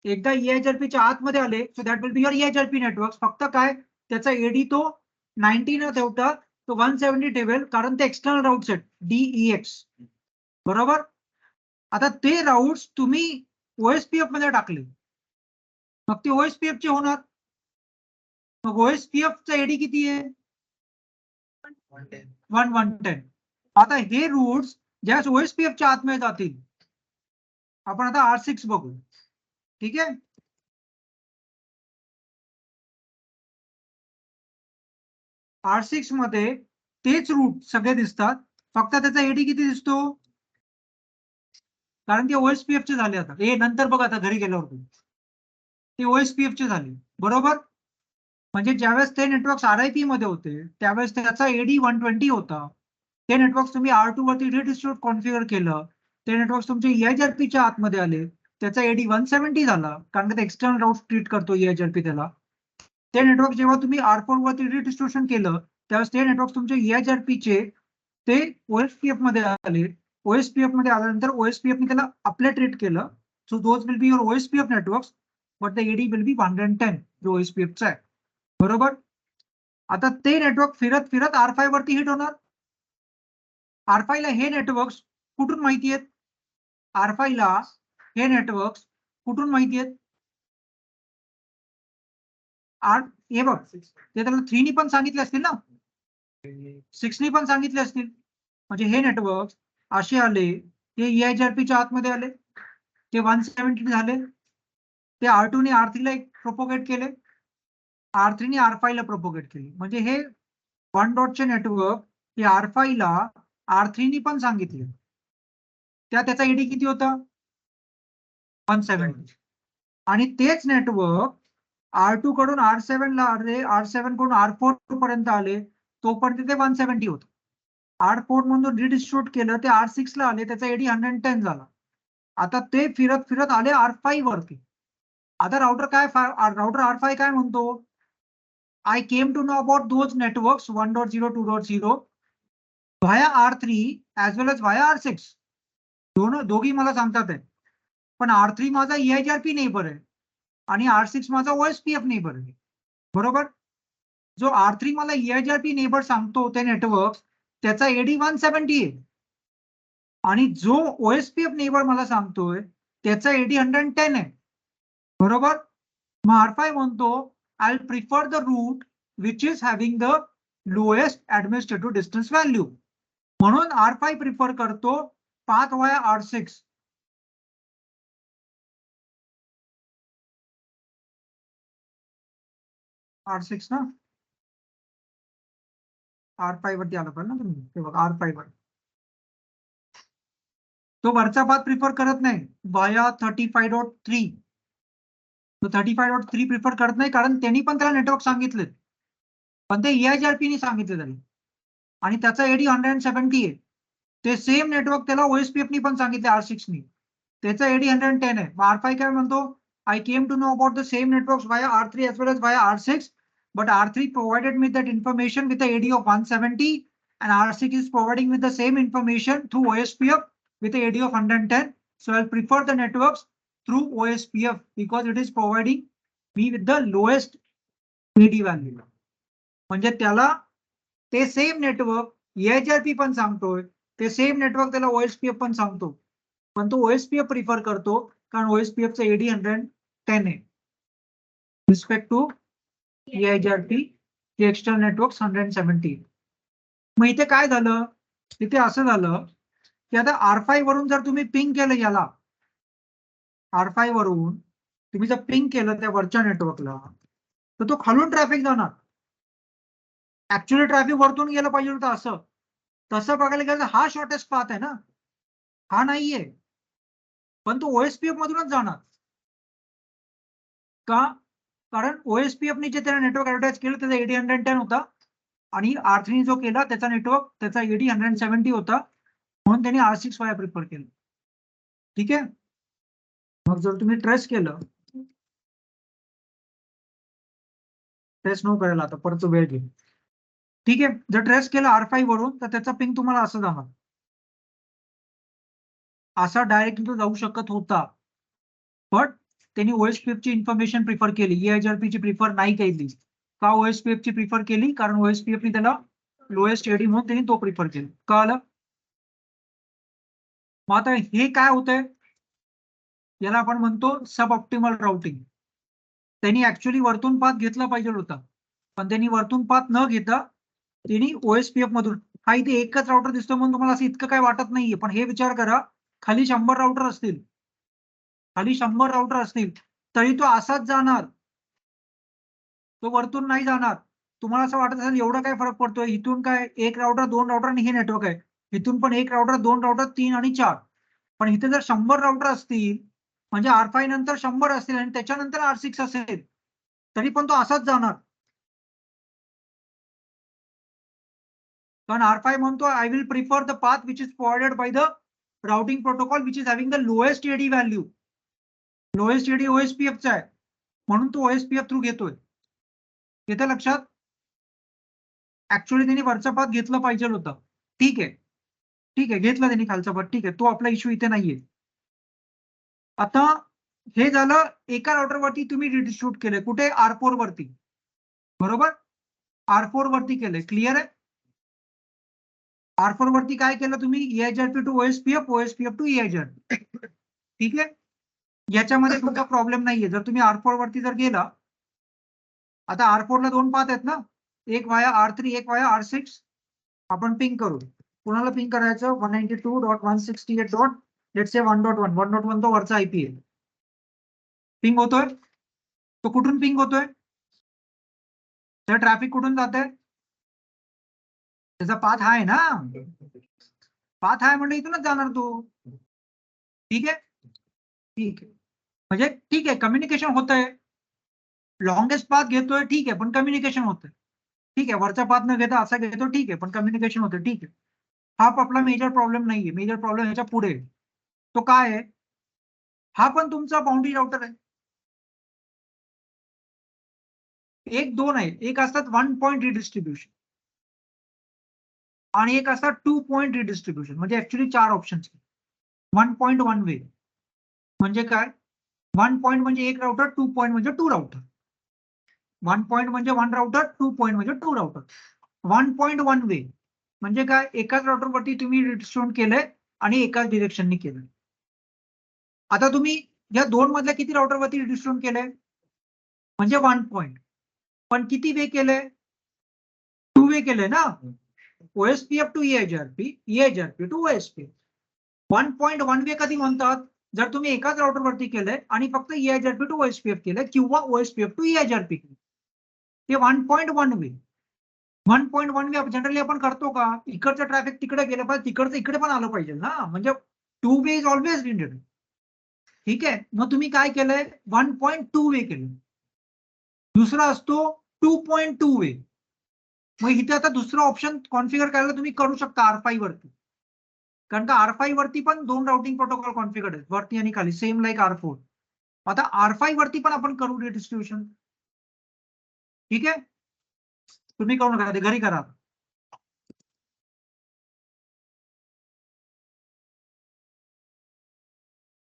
[SPEAKER 3] एकदा EIGRP च्या आतमध्ये आले so that will be your EIGRP network. फक्त काय, त्याचा एडी तो 90 न ठेवता तो 170 ठेवेल, कारण ते एक्सटर्नल राउट्स आहेत DEX. बरोबर? आता ते राउट्स तुम्ही OSPF मध्ये टाकले, मग ते OSPF चे होणार. मग OSPF चा एडी किती आहे? 110. आता हे रूट्स ज्यावेळेस OSPF च्या आतमध्ये जातील, आपण आता R6 बघू. ठीक आहे. R6 मध्ये तेच रूट सगळे दिसतात, फक्त त्याचा एडी किती दिसतो? कारण ते OSPF चे झाले. आता हे नंतर बघा, आता घरी गेल्यावर ते OSPF चे झाले. बरोबर? म्हणजे ज्यावेळेस ते नेटवर्क RIP मध्ये होते त्यावेळेस त्याचा एडी 120 होता. ते नेटवर्क तुम्ही R2 वरती रिडिस्ट्रीब्यूट कॉन्फिगर केलं, ते नेटवर्क तुमचे EIGRP च्या आतमध्ये आले, त्याचा एडी 170 झाला, कारण ते एक्सटर्नल राउट ट्रीट करतो EIGRP त्याला. ते नेटवर्क जेव्हा तुम्ही R4 वरती रिडिस्ट्रीब्युशन केलं त्यावेळेस ते नेटवर्क तुमचे EIGRP चे ते OSPF मध्ये आले. OSPF मध्ये आल्यानंतर OSPF ने त्याला आपले ट्रीट केलं. So those will be your OSPF networks, but the AD will be 110 जो OSPF चा आहे. बरोबर? आता ते नेटवर्क फिरत फिरत R5 वरती हिट होणार. R5 ला हे नेटवर्क्स कुठून माहिती आहेत? R5 ला हे नेटवर्क्स कुठून माहिती आहेत? हे बघ ते त्याला 3 पण सांगितले असतील ना, 6 पण सांगितले असतील. म्हणजे हे नेटवर्क असे आले, ते EIGRP च्या आतमध्ये आले, ते 170 झाले, ते R2 ने R3 ला प्रोपोगेट केले, R3 ने R5 ला प्रोपोगेट केले. म्हणजे हे 1 डॉटचे नेटवर्क हे R5 ला R3 ने पण सांगितले, त्याचा एडी किती होता 170. आणि तेच नेटवर्क R2 कडून R7 ला आले, R7 कडून R4 पर्यंत आले, तोपर्यंत ते 170 होतं. R4 मधून रिडिस्ट्रीब्यूट केलं, ते R6 ला आले, त्याचा एडी 110 झाला. आता ते फिरत फिरत आले R5 वरती. आता राउटर R5 काय म्हणतो, I came to know about those networks 1.0, 2.0 via R3 as well as via R6. दोघी मला सांगतात आहे, पण R3 माझा EIGRP नेबर आहे आणि R6 माझा OSPF नेबर आहे. बरोबर. जो R3 मला EIGRP नेबर सांगतो ते नेटवर्क, त्याचा एडी 170 आहे, आणि जो OSPF नेबर मला सांगतोय त्याचा एडी 110 आहे. बरोबर. मग R5 म्हणतो I will prefer the route which is having the lowest administrative distance value. म्हणून R5 प्रिफर करतो पाथ वाया R6. R6 ना, R5 वरती आलं पाहिजे ना तुम्ही, ते बघा R5 वर तो वरचा पाथ प्रिफर करत नाही वाया 35.3. तो 35.3 प्रिफर करत नाही, कारण त्यांनी पण त्याला नेटवर्क सांगितले, पण ते EIGRP ने सांगितले त्याने, आणि त्याचा एडी 170 आहे. ते सेम नेटवर्क त्याला OSPF ने पण सांगितले R6 ने, त्याचा एडी 110 आहे. R5 काय म्हणतो, I came to know about the same networks via R3 as well as via R6, but R3 provided me that information with the AD of 170 and R6 is providing me the same information through OSPF with the AD of 110. So I'll prefer the networks through OSPF because it is providing me with the lowest AD value. म्हणजे त्याला ते same network EIGRP पण सांगतोय, ते same network त्याला OSPF पण सांगतो, पण तो OSPF प्रिफर करतो कारण OSPF चा एडी 110 आहे respect to EIGRP external network 170. मग इथे काय झालं, इथे असं झालं की आता R5 वरून जर तुम्ही पिंग केलं याला, R5 वरून तुम्ही जर पिंग केलं त्या वरच्या नेटवर्कला, तर तो खालून ट्रॅफिक जाणार. ऍक्च्युअली ट्रॅफिक वरतून गेलं पाहिजे होतं असं. तसं बघायला गेलं तर हा शॉर्टेस्ट पाथ आहे ना, हा नाहीये, पण तो OSPF मधूनच जाणार. का, कारण OSPF ने जे त्याला नेटवर्क ऍडव्हर्टाइज केलं त्याचा एडी 110 होता, आणि R3 जो केला त्याचा नेटवर्क त्याचा एडी 170 होता, म्हणून त्यांनी R6 वाया प्रिफर केलं. ठीक आहे. मग जर तुम्ही ट्रेस केलं, ट्रेस नो करायला आता परत वेळ घे. ठीक आहे. जर ट्रेस केलं R5 वरून, तर त्याचा पिंग तुम्हाला असं जाणार, असा डायरेक्टली तो जाऊ शकत होता, पण त्यांनी OSPF ची इन्फॉर्मेशन प्रिफर केली, EIGRP ची प्रिफर नाही केली. का OSPF ची प्रिफर केली, कारण OSPF ने त्याला लोएस्ट एडी म्हणून त्यांनी तो प्रिफर केला. कळलं. मग आता हे काय होतंय, याला आपण म्हणतो सब ऑप्टिमल राउटिंग. त्यांनी ऍक्च्युअली वरतून पाथ घेतला पाहिजे होता, पण त्यांनी वरतून पाथ न घेता त्यांनी OSPF मधून, हा इथे एकच राउटर दिसतो म्हणून तुम्हाला असं इतकं काय वाटत नाहीये, पण हे विचार करा खाली 100 राउटर असतील, खाली 100 राउटर असतील तरी तो असाच जाणार, तो वरतून नाही जाणार. तुम्हाला असं वाटत असेल एवढा काय फरक पडतोय, इथून काय एक राउटर 2 राउटर आणि हे नेटवर्क आहे, इथून पण एक राउटर 2 राउटर 3 आणि 4, पण इथे जर 100 राउटर असतील म्हणजे R5 नंतर 100 असतील आणि त्याच्यानंतर R6 असेल, तरी पण तो असाच जाणार. कारण R5 म्हणतो I will prefer the path which is provided by the routing protocol which is having the lowest AD value. Lowest AD OSPF चा आहे, म्हणून तो OSPF थ्रू घेतोय. येतं लक्षात. ऍक्च्युअली त्यांनी वरचा पाथ घेतलं पाहिजे होतं. ठीक आहे, ठीक आहे, घेतला त्यांनी खालचा पाथ, ठीक आहे, तो आपला इश्यू इथे नाहीये. आता हे झालं एका राउटरवरती तुम्ही रिडिस्ट्रीब्यूट केले, कुठे R4 वरती, बरोबर. R4 वरती केले, क्लिअर आहे. R4 वरती काय केलं तुम्ही, EIGRP to OSPF, OSPF to EIGRP. ठीक आहे, याच्यामध्ये तुमचा प्रॉब्लेम नाहीये. जर तुम्ही R4 वरती जर गेला आता R4 ला 2 पाथ आहेत ना, एक वाया R3 एक वाया R6. आपण पिंग करू. कुणाला पिंग करायचं 192.168. Let's say 1.1. 1.1 तो वरचा IP आहे. पिंग होतोय. तो कुठून पिंग होतोय? तर ट्रॅफिक कुठून जात आहे? त्याचा पाथ हा आहे ना, पाथ आहे म्हणजे इथूनच जाणार तो. ठीक आहे, ठीक आहे. म्हणजे ठीक आहे, कम्युनिकेशन होत आहे. लॉंगेस्ट पाथ घेतोय ठीक आहे, पण कम्युनिकेशन होतंय. ठीक आहे, वरचा पाथ न घेता असा घेतो ठीक आहे, पण कम्युनिकेशन होतं ठीक आहे. हा आपला मेजर प्रॉब्लेम नाहीये. मेजर प्रॉब्लेम ह्याच्या पुढे आहे. तो काय आहे? हा पण तुमचा बाउंड्री राउटर आहे. एक दोन आहे. एक असतात 1 पॉइंट रिडिस्ट्रीब्युशन आणि एक असतात 2 पॉइंट रिडिस्ट्रीब्युशन. म्हणजे ऍक्च्युली 4 ऑप्शन्स. 1 पॉइंट 1 वे म्हणजे काय? 1 पॉइंट म्हणजे एक राउटर, 2 पॉइंट म्हणजे 2 राउटर. 1 पॉइंट म्हणजे 1 राउटर, 2 पॉइंट म्हणजे 2 राउटर. 1 पॉइंट 1 वे म्हणजे काय? एकाच राउटरवरती तुम्ही रिडिस्ट्रीब्युट केलंय आणि एकाच डिरेक्शननी केलंय. आता तुम्ही या 2 मधल्या किती राउटरवरती रिडिस्ट्रीब्युट केलंय? म्हणजे 1 पॉइंट. पण किती वे केलंय? 2 वे केलंय ना. OSPF to EIGRP, EIGRP to OSPF. 1.1 way कधी म्हणतात? जर तुम्ही एकाच राउटरवरती केलंय आणि फक्त EIGRP टू OSPF केलंय किंवा OSPF टू EIGRP केलं. ते 1.1 वे. 1.1 वे जनरली आपण करतो का? इकडचं ट्रॅफिक तिकडे गेलं पाहिजे, तिकडचं इकडे पण आलं पाहिजे ना. म्हणजे 2 वे इज ऑलवेज नीडेड. ठीक आहे, मग तुम्ही काय केलंय? 1.2 वे केलं. दुसरा असतो 2.2 वे. मग इथे आता दुसरा ऑप्शन कॉन्फिगर करायला तुम्ही करू शकता R5 वरती. कारण का R5 वरती पण 2 राउटिंग प्रोटोकॉल कॉन्फिगर्ड आहेत, वरती आणि खाली, सेम लाईक R4. आता R5 वरती पण आपण करू डिस्ट्रीब्युशन. ठीक आहे, तुम्ही करू नका, ते घरी करा.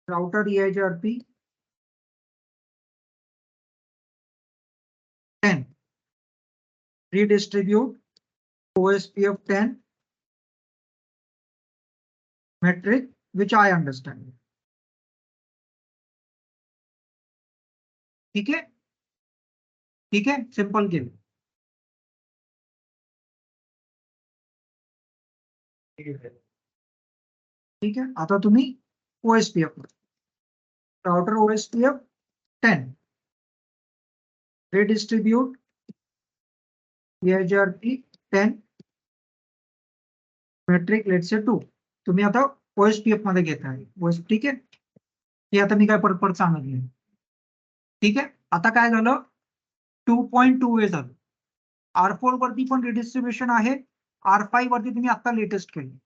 [SPEAKER 3] Router EIGRP 10 redistribute OSPF 10 metric which I understand. ठीक है, ठीक है, सिंपल गेम. ठीक है, आता तुम्ही OSPF router OSPF 10 redistribute EIGRP 10 metric let's say 2. तुम्ही आता OSPF मध्ये घेत आहे. ठीक आहे, हे आता मी काय परत सांगितलं. ठीक आहे, आता काय झालं? 2.2 वे झालं. R4 वरती पण रिडिस्ट्रीब्युशन आहे. R5 वरती तुम्ही आता लेटेस्ट केलं.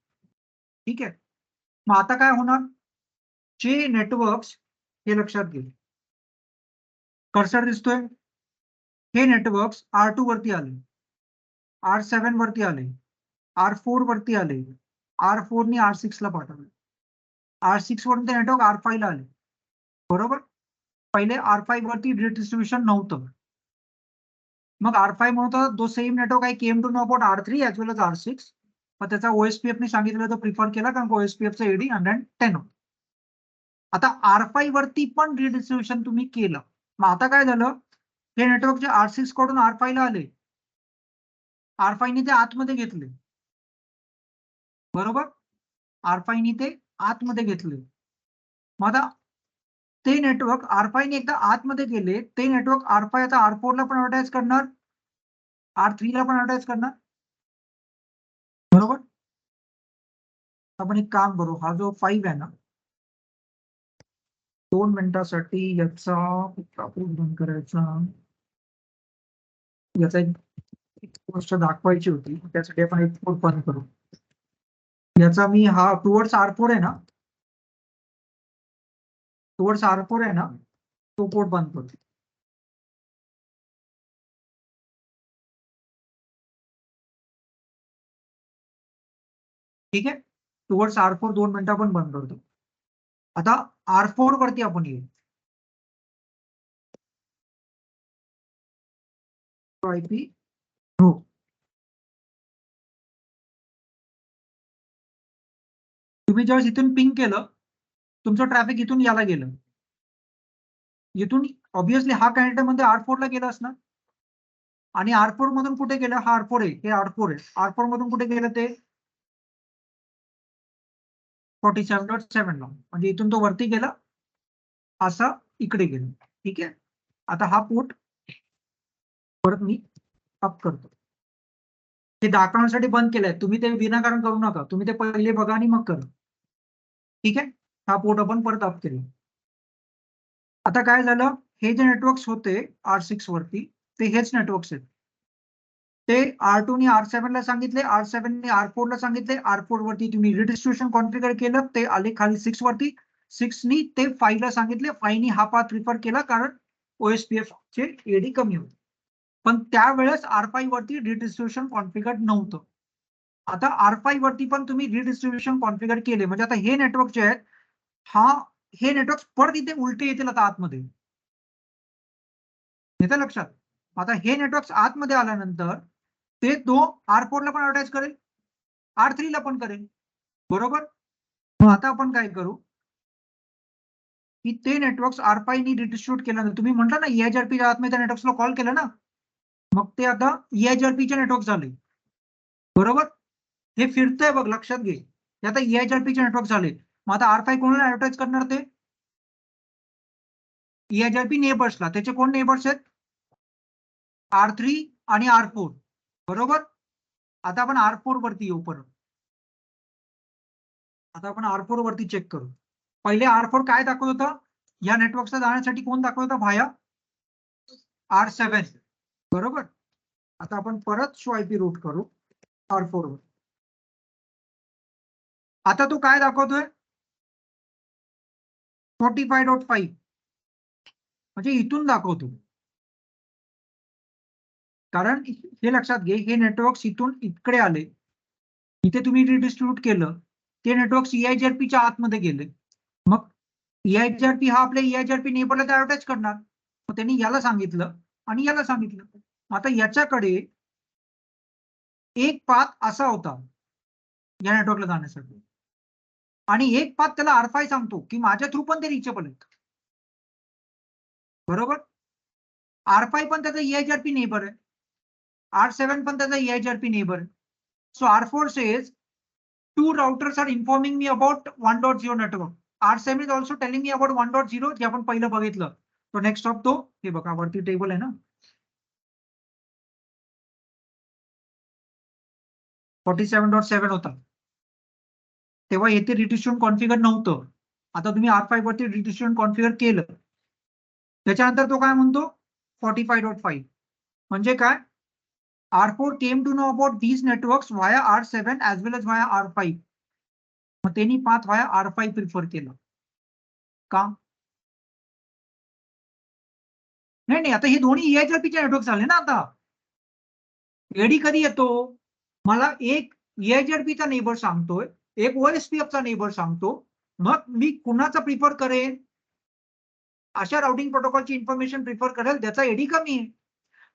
[SPEAKER 3] ठीक आहे, मग आता काय होणार? जे नेटवर्क्स, हे लक्षात घे, कर्सर दिसतोय, हे नेटवर्क्स R2 वरती आले, R7 वरती आले, R4 वरती आले, R4 ने R6 ला पाठवले, R6 वरून ते नेटवर्क R5 ला आले. बरोबर? पहिले R5 वरती डिस्ट्रीब्युशन नव्हतं. मग R5 म्हणतो though same network I came to know about R3 as well as R6. मग त्याचा OSPF ने सांगितलं तो प्रिफर केला, कारण OSPF चा AD 110 होतं. आता R5 वरती पण रिडिस्ट्रीब्युशन तुम्ही केलं. मग आता काय झालं? हे नेटवर्क जे R6 कडून R5 ला आले, R5 ने ते आतमध्ये घेतले. बरोबर? R5 ने ते आतमध्ये घेतले. मग आता ते नेटवर्क R5 ने एकदा आतमध्ये गेले, ते नेटवर्क R5 आता R4 ला पण ऍडव्हर्टाइज करणार, R3 ला पण ऍडव्हर्टाइज करणार. बरोबर? आपण एक काम करू, हा जो 5 आहे ना, 2 मिनिटासाठी याचा बंद करायचा. याचा एक गोष्ट दाखवायची होती, त्यासाठी आपण एक कोड बंद करू. याचा मी हा टुवर्ड्स R4 आहे ना, टुवर्ड्स R4 आहे ना, तो कोड बंद करतो. ठीक आहे, टुवर्ड्स R4 2 मिनिटं आपण बंद करतो. आता R4 वरती आपण येऊ. IP group. तुम्ही ज्यावेळेस इथून पिंग केलं, तुमचं ट्रॅफिक इथून याला गेलं. इथून ऑब्व्हियसली हा कॅनेक्टर मध्ये R4 ला गेला असणार. आणि R4 मधून कुठे गेलं? हा R4 आहे, हे R4 आहे. R4 मधून कुठे गेलं ते 47.7 ला, म्हणजे इथून तो वरती गेला, असा इकडे गेला. ठीक आहे. आता हा पोर्ट परत मी अप करतो. ते दाखवण्यासाठी बंद केलंय, तुम्ही ते विनाकारण करू नका. तुम्ही ते पहिले बघा आणि मग करा. ठीक आहे. हा पोर्ट आपण परत अप केला. आता काय झालं, हे जे नेटवर्क्स होते R6 वरती, ते हेच नेटवर्क्स आहेत. ते R2 ने R7 ला सांगितले, R7 ने R4 ला सांगितले, R4 वरती तुम्ही रिडिस्ट्रीब्युशन कॉन्फिगर केलं, ते आले खाली 6 वरती. 6 नी ते 5 ला सांगितले, 5 नी हा पाथ प्रिफर केला, कारण OSPF चे एडी कमी होते. पण त्यावेळेस R5 वरती रिडिस्ट्रीब्युशन कॉन्फिगर नव्हतं. आता R5 वरती पण तुम्ही रिडिस्ट्रीब्युशन कॉन्फिगर केले, म्हणजे आता हे नेटवर्क जे आहेत, हे नेटवर्क परत इथे उलटे येतील आता आतमध्ये. येतं लक्षात? आता हे नेटवर्क आतमध्ये आल्यानंतर ते तो R4 ला पण ऍडव्हर्टाइज करेल, R3 ला पण करेल, बरोबर? मग आता आपण काय करू, की ते नेटवर्क्स R5 नी रिडिस्ट्रीब्यूट केल्यानंतर तुम्ही म्हटलं ना EIGRP च्या आतमध्ये त्या नेटवर्क्सला कॉल केलं ना, मग ते आता EIGRP चे नेटवर्क झाले, बरोबर? हे फिरतंय बघ, लक्षात घे. हे आता EIGRP चे नेटवर्क झाले. मग आता R5 कोणाला ऍडव्हर्टाइज करणार? ते EIGRP नेबर्सला. त्याचे कोण नेबर्स आहेत? R3 आणि R4, बरोबर? आता आपण R4 वरती येऊ परत. आता आपण R4 वरती चेक करू. पहिले R4 काय दाखवत होतं? या नेटवर्कला जाण्यासाठी कोण दाखवत होता? व्हाया R7, बरोबर? आता आपण परत शो IP रूट करू R4 वर. आता तो काय दाखवतोय? 45.5, म्हणजे इथून दाखवतो. कारण हे लक्षात घे, हे नेटवर्क्स इथून इकडे आले, इथे तुम्ही रिडिस्ट्रीब्यूट केलं, ते नेटवर्क्स EIGRP च्या आतमध्ये गेले. मग EIGRP हा आपल्या EIGRP नेबरला ऍडव्हर्टाइज करणार. मग त्यांनी याला सांगितलं आणि याला सांगितलं. आता याच्याकडे एक पाथ असा होता या नेटवर्कला जाण्यासाठी, आणि एक पाथ त्याला R5 सांगतो की माझ्या थ्रू पण ते रिचेबल आहेत, बरोबर? R5 पण त्याचा EIGRP नेबर आहे, R7 पण त्याचा EIGRP नेबर आहे. So R4 says two routers are informing me about 1.0 network. R7 is also telling me about 1.0, जे आपण पहिलं बघितलं. तो नेक्स्ट ऑफ तो, हे बघा वरती टेबल आहे ना, 47.7 होता. तेव्हा येथे रिडिस्ट्रीब्युशन कॉन्फिगर नव्हतं. आता तुम्ही R5 वरती रिडिस्ट्रीब्युशन कॉन्फिगर केलं, त्याच्यानंतर तो काय म्हणतो? 45.5. म्हणजे काय? R4 came to know about these networks via R7 as well as via R5. मग त्यांनी पाथ व्हाया R5 प्रिफर केलं का? नाही, आता हे दोन्ही EIGRP चे नेटवर्क झाले ना. आता एडी कधी येतो? मला एक EIGRP चा नेबर सांगतोय, एक OSPF चा नेबर सांगतो, मग मी कुणाचा प्रिफर करेन? अशा राउटिंग प्रोटोकॉलची इन्फॉर्मेशन प्रिफर करेल ज्याचा एडी कमी आहे.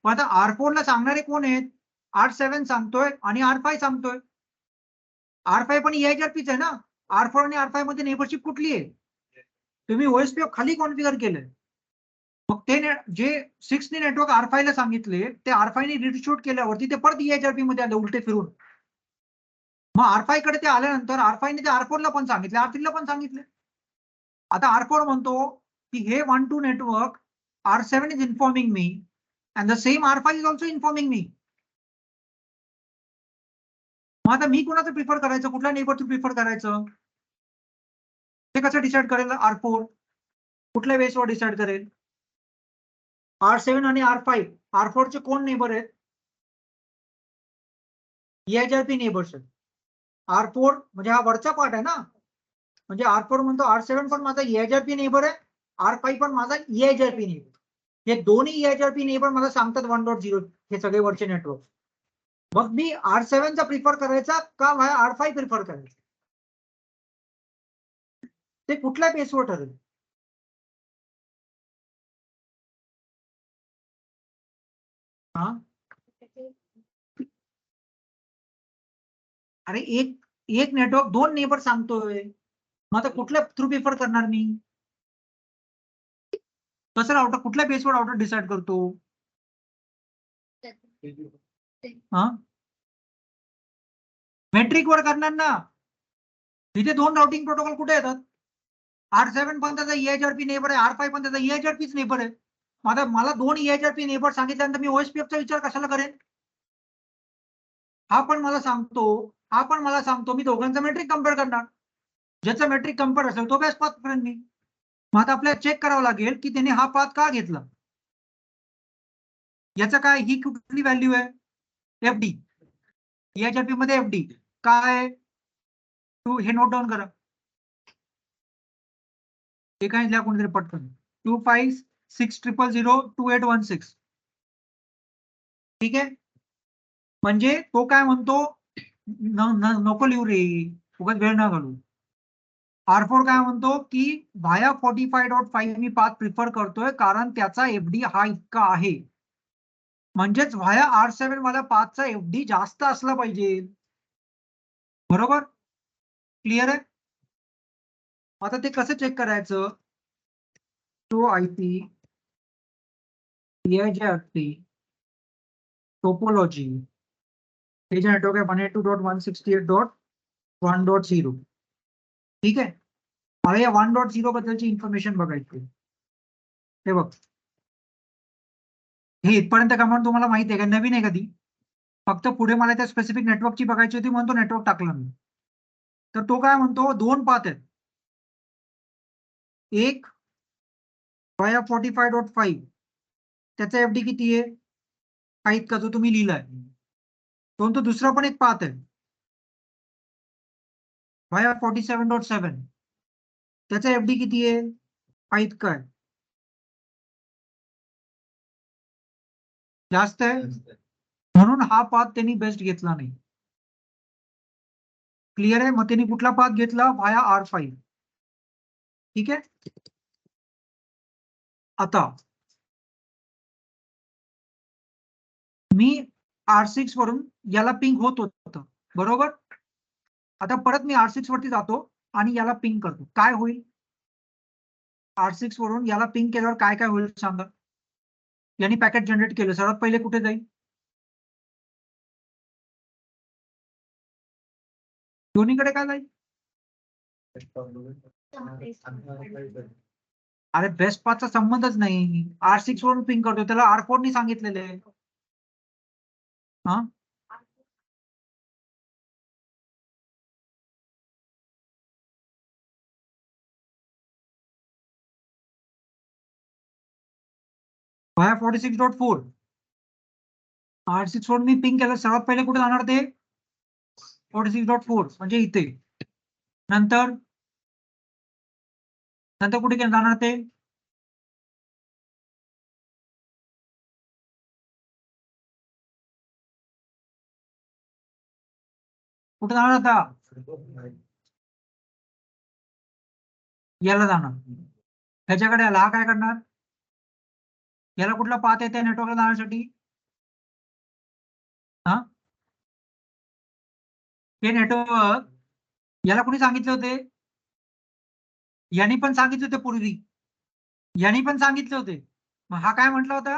[SPEAKER 3] मग आता R4 ला सांगणारे कोण आहेत? R7 सांगतोय आणि R5 सांगतोय. R5 पण EIGRP आहे ना. R4 आणि R5 मध्ये नेबरशिप कुठली आहे? तुम्ही OSPF खाली कॉन्फिगर केलंय. मग ते जे 6 ने नेटवर्क R5 ला सांगितले, ते R5 ने रिडिस्ट्रीब्यूट केल्यावरती ते परत EIGRP मध्ये आले उलटे फिरून. मग R5 कडे ते आल्यानंतर R5 ने ते R4 ला पण सांगितले, R3 ला पण सांगितले. आता R4 म्हणतो की हे 1-2 network R7 is informing me and the same R5 is also informing me. मग आता मी कोणाचं प्रिफर करायचं? कुठल्या नेबरचं प्रिफर करायचं? ते कसं डिसाइड करेल R4? कुठल्या बेसवर डिसाइड करेल? R7 आणि R5, R4 चे कोण नेबर आहेत? EIGRP नेबर्स आहेत. R4 म्हणजे हा वरचा पार्ट आहे ना, म्हणजे R4 म्हणतो R7 पण माझा EIGRP नेबर आहे, R5 पण माझा EIGRP नेबर. हे दोन्ही EIGRP नेबर मला सांगतात 1.0 हे सगळे वरचे नेटवर्क. मग मी R7 चा प्रिफर करायचा का R5 प्रिफर करायचा? ते कुठल्या बेसवर ठरेल? हा, अरे एक नेटवर्क 2 नेबर सांगतोय, मग आता कुठल्या थ्रू प्रिफर करणार मी? कसं राउटर कुठल्या बेसवर राउटर डिसाइड करतो? हा मेट्रिक वर करणार ना. तिथे दोन राउटिंग प्रोटोकॉल कुठे येतात? R7 पण त्याचा EHRP नेबर आहे, R5 पण त्याचा EHRPच नेबर आहे. आता मला दोन EHRP नेबर सांगितल्यानंतर मी OSPF चा विचार कशाला करेन? हा पण मला सांगतो मी दोघांचा मेट्रिक कम्पेअर करणार. ज्याचा मेट्रिक कम्पेअर असेल तो बेस्ट पाथ करेन मी. मग आता आपल्याला चेक करावं लागेल की त्याने हा पाथ का घेतला. याचा काय, ही कुठली व्हॅल्यू आहे? FD. EHRP मध्ये FD काय? हे नोट डाऊन करा. हे काय लिहा कोणीतरी पटकन. 2560002816. ठीक आहे. म्हणजे तो काय म्हणतो, नको लिहू रे, उगाच वेळ ना घालू. R4 काय म्हणतो की व्हाया 45.5 मी पाथ प्रिफर करतोय कारण त्याचा FD हा इतका आहे. म्हणजेच व्हाया R7 वाला पाथचा FD जास्त असला पाहिजे. बरोबर? क्लिअर आहे? आता ते कसं चेक करायचं? तो IP, EHRP, टोपोलॉजी, हे जे नेटवर्क आहे 192.168.1.0. ठीक आहे. मला या 1.0 बद्दलची इन्फॉर्मेशन बघायची. हे बघ, हे इथपर्यंत कमांड तुम्हाला माहिती आहे का? नवीन आहे कधी? फक्त पुढे मला त्या स्पेसिफिक नेटवर्कची बघायची होती म्हणून तो नेटवर्क टाकला मी. तर तो काय म्हणतो, दोन पाथ आहेत. एक व्हाया 45.5 त्याचा FD किती आहे? हा इतका जो तुम्ही लिहिलाय. तो दुसरा पण एक पाथ आहे व्हाया 47.7 त्याचा FD किती आहे? हा इतका आहे. जास्त आहे म्हणून हा पाथ त्यांनी बेस्ट घेतला नाही. क्लिअर आहे? मग त्यांनी कुठला पाथ घेतला? Via R5. ठीक आहे. आता मी R6 वरून याला पिंग होत होतं, बरोबर? आता परत मी R6 वरती जातो आणि याला पिंग करतो. काय होईल? R6 वरून याला पिंग केल्यावर काय काय होईल सांगा? यांनी पॅकेट जनरेट केलं, सर्वात पहिले कुठे जाईल? दोन्हीकडे काय जाईल? अरे बेस्ट पाथचा संबंधच नाही. R6 वरून पिंग करतो, त्याला R4 नी सांगितलेलं आहे. हा व्हाया 46.4 R6 वरून मी पिंग केलं, सर्वात पहिले कुठे जाणार ते? 46.4 म्हणजे इथे. नंतर कुठे जाणार ते? कुठे जाणार आता? याला जाणार. ह्याच्याकडे आला, हा काय करणार? याला कुठला पाथ येते नेटवर्कला जाण्यासाठी? हा हे नेटवर्क याला कुणी सांगितले होते? यांनी पण सांगितले होते पूर्वी. यांनी पण सांगितले होते. मग हा काय म्हटला होता?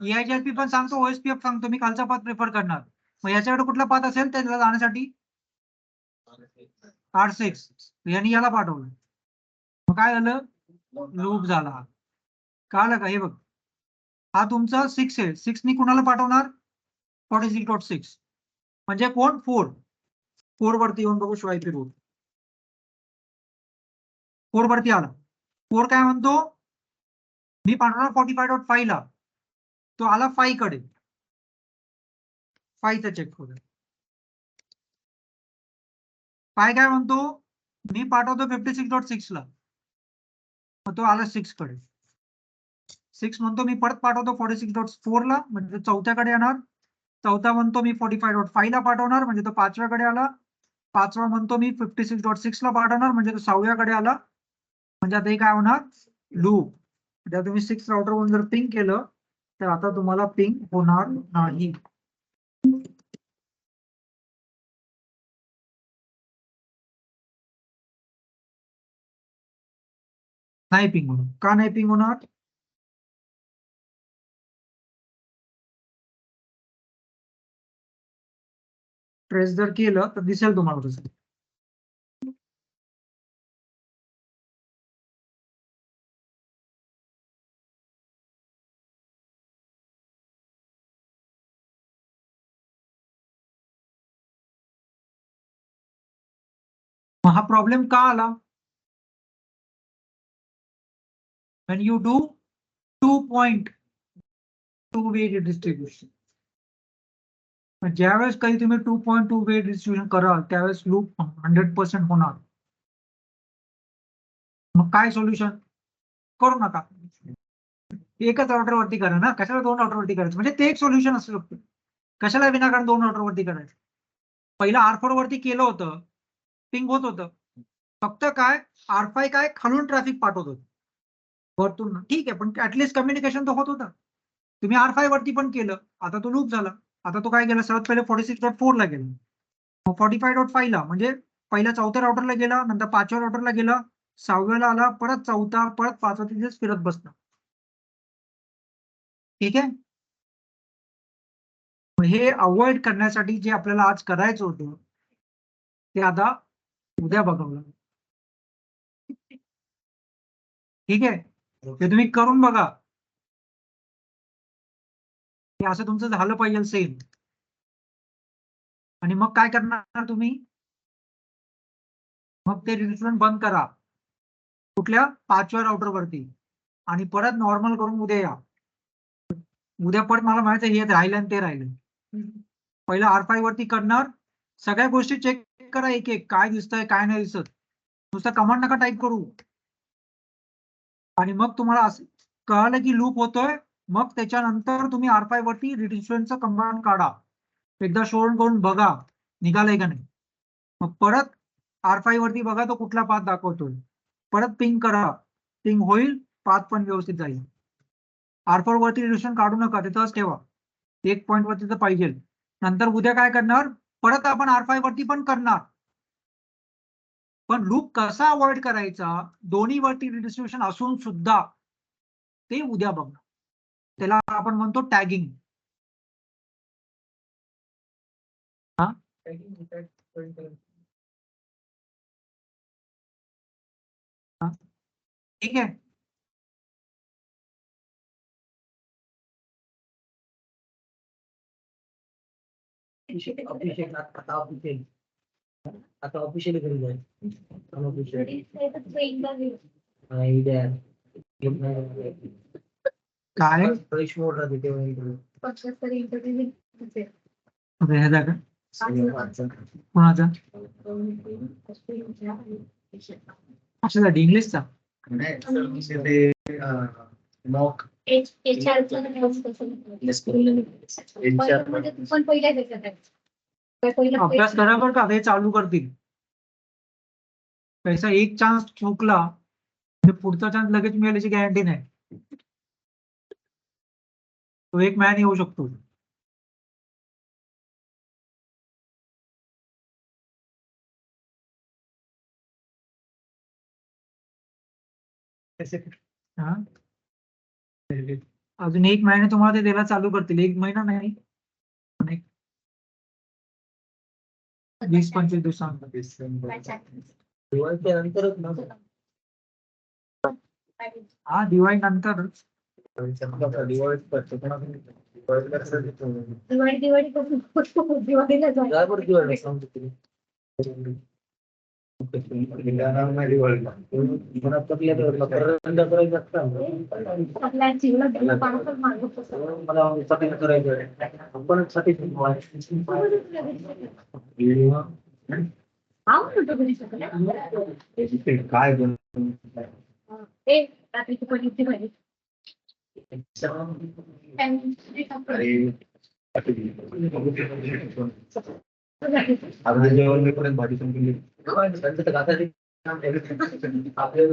[SPEAKER 3] EHRP पण सांगतो, OSPF सांगतो, मी खालचा पाथ प्रिफर करणार. मग याच्याकडे कुठला पाथ असेल त्याला जाण्यासाठी? R6. यांनी याला पाठवलं. मग काय झालं? लूप झाला. कळलं का? हे बघ, हा तुमचा 6 आहे. 6 नी कुणाला पाठवणार? 46.6 म्हणजे कोण? 4 वरती येऊन बघू शिवाय रूट 4 वरती आला. 4 काय म्हणतो? मी पाठवणार 45.5 ला. तो आला 5 कडे. 5 चेक करू. 5 काय म्हणतो? मी पाठवतो 56.6 ला. मग तो आला 6 कडे. 6 म्हणतो मी परत पाठवतो 46.4 ला, म्हणजे तो चौथ्याकडे येणार. चौथा म्हणतो मी 45.5 ला पाठवणार, म्हणजे तो पाचव्याकडे आला. पाचवा म्हणतो मी 56.6 ला पाठवणार, म्हणजे तो 6व्याकडे आला. म्हणजे आता हे काय होणार? लूप. जर तुम्ही 6 राउटर वरून जर पिंग केलं तर आता तुम्हाला पिंग होणार नाही. नाही पिंग होणार. का नाही पिंग होणार? ट्रेस जर केलं तर दिसेल तुम्हाला तसं. मग हा प्रॉब्लेम का आला? when you do 2.2 way distribution. ज्यावेळेस काही तुम्ही 2.2 वे डिस्ट्रीब्युशन कराल त्यावेळेस लूप 100% होणार. मग काय सोल्युशन? करू नका, एकच ऑर्डर वरती करा ना. कशाला 2 ऑर्डर वरती करायचं? म्हणजे ते एक सोल्युशन असू शकतं. कशाला विनाकारण 2 ऑर्डर वरती करायचं? पहिला R4 वरती केलं होतं, पिंग होत होतं. फक्त काय R5 काय खालून ट्रॅफिक पाठवत होतं वरतून. ठीक आहे, पण ऍटलीस्ट कम्युनिकेशन तर होत होतं. तुम्ही R5 वरती पण केलं, आता तो लूप झाला. आता तो काय केला, सर्वात पहिले 46.4 ला गेला, मग 45.5 ला, म्हणजे पहिला 4थ्या राउटरला गेला, नंतर 5व्या राउटरला गेला, 6व्याला आला, परत 4था, परत 5वा, तिथेच फिरत बसला. ठीक आहे. हे अवॉइड करण्यासाठी जे आपल्याला आज करायचं होतं ते आता उद्या बघावं लागेल. ठीक आहे, ते तुम्ही करून बघा. हे असं तुमचं झालं पाहिजे सेम. आणि मग काय करणार तुम्ही? मग ते रिडिस्ट्रिब्युशन बंद करा कुठल्या 5व्या राउटर वरती आणि परत नॉर्मल करून उद्या या. उद्या परत मला म्हणायचं हे राहिलं आणि ते राहिलं. पहिला R5 वरती करणार, सगळ्या गोष्टी चेक करा एक एक, काय दिसतंय काय नाही दिसत. नुसतं कमांड नका टाईप करू. आणि मग तुम्हाला असं कळालं की लूप होतोय, मग त्याच्यानंतर तुम्ही R5 वरती रिडिस्ट्रिब्युशनचं कमांड काढा. एकदा शोधून करून बघा निघालंय का नाही. मग परत R5 वरती बघा तो कुठला पाथ दाखवतोय, परत पिंग करा, पिंग होईल, पाथ पण व्यवस्थित जाईल. R4 वरती रिडिस्ट्रिब्युशन काढू नका, तिथंच ठेवा. एक पॉईंट वरती तर पाहिजे. नंतर उद्या काय करणार, परत आपण R5 वरती पण करणार. पण लूप कसा अवॉइड करायचा दोन्ही वरती रिडिस्ट्रिब्युशन असून सुद्धा ते उद्या बघणार. त्याला आपण म्हणतो टॅगिंग. हा, ठीक आहे.
[SPEAKER 2] आता ऑफिशियली घरी जाईल.
[SPEAKER 3] काय
[SPEAKER 2] फ्रेश मोड राहते तेव्हा
[SPEAKER 3] ह्याचा का कोणाचा कशासाठी इंग्लिशचा?
[SPEAKER 2] मॉक
[SPEAKER 3] अभ्यास करा बरं का, हे चालू करतील. पैसा एक चान्स चुकला म्हणजे पुढचा चान्स लगेच मिळाल्याची गॅरंटी नाही. तो एक मॅन येऊ शकतो. हा, अजून एक महिना तुम्हाला ते द्यायला चालू करतील. एक महिना नाही, 20-25 दिवसांनंतर.
[SPEAKER 2] दिवाळीच्या नंतरच ना.
[SPEAKER 3] हा, दिवाळी नंतरच.
[SPEAKER 1] दिवाळी दिवाळीला
[SPEAKER 2] दिवाळी सांगतो तुला. काय
[SPEAKER 1] रात्रीची पनीरची भाजी.
[SPEAKER 2] आपलं जेवण पर्यंत भाजी संपली. आपल्या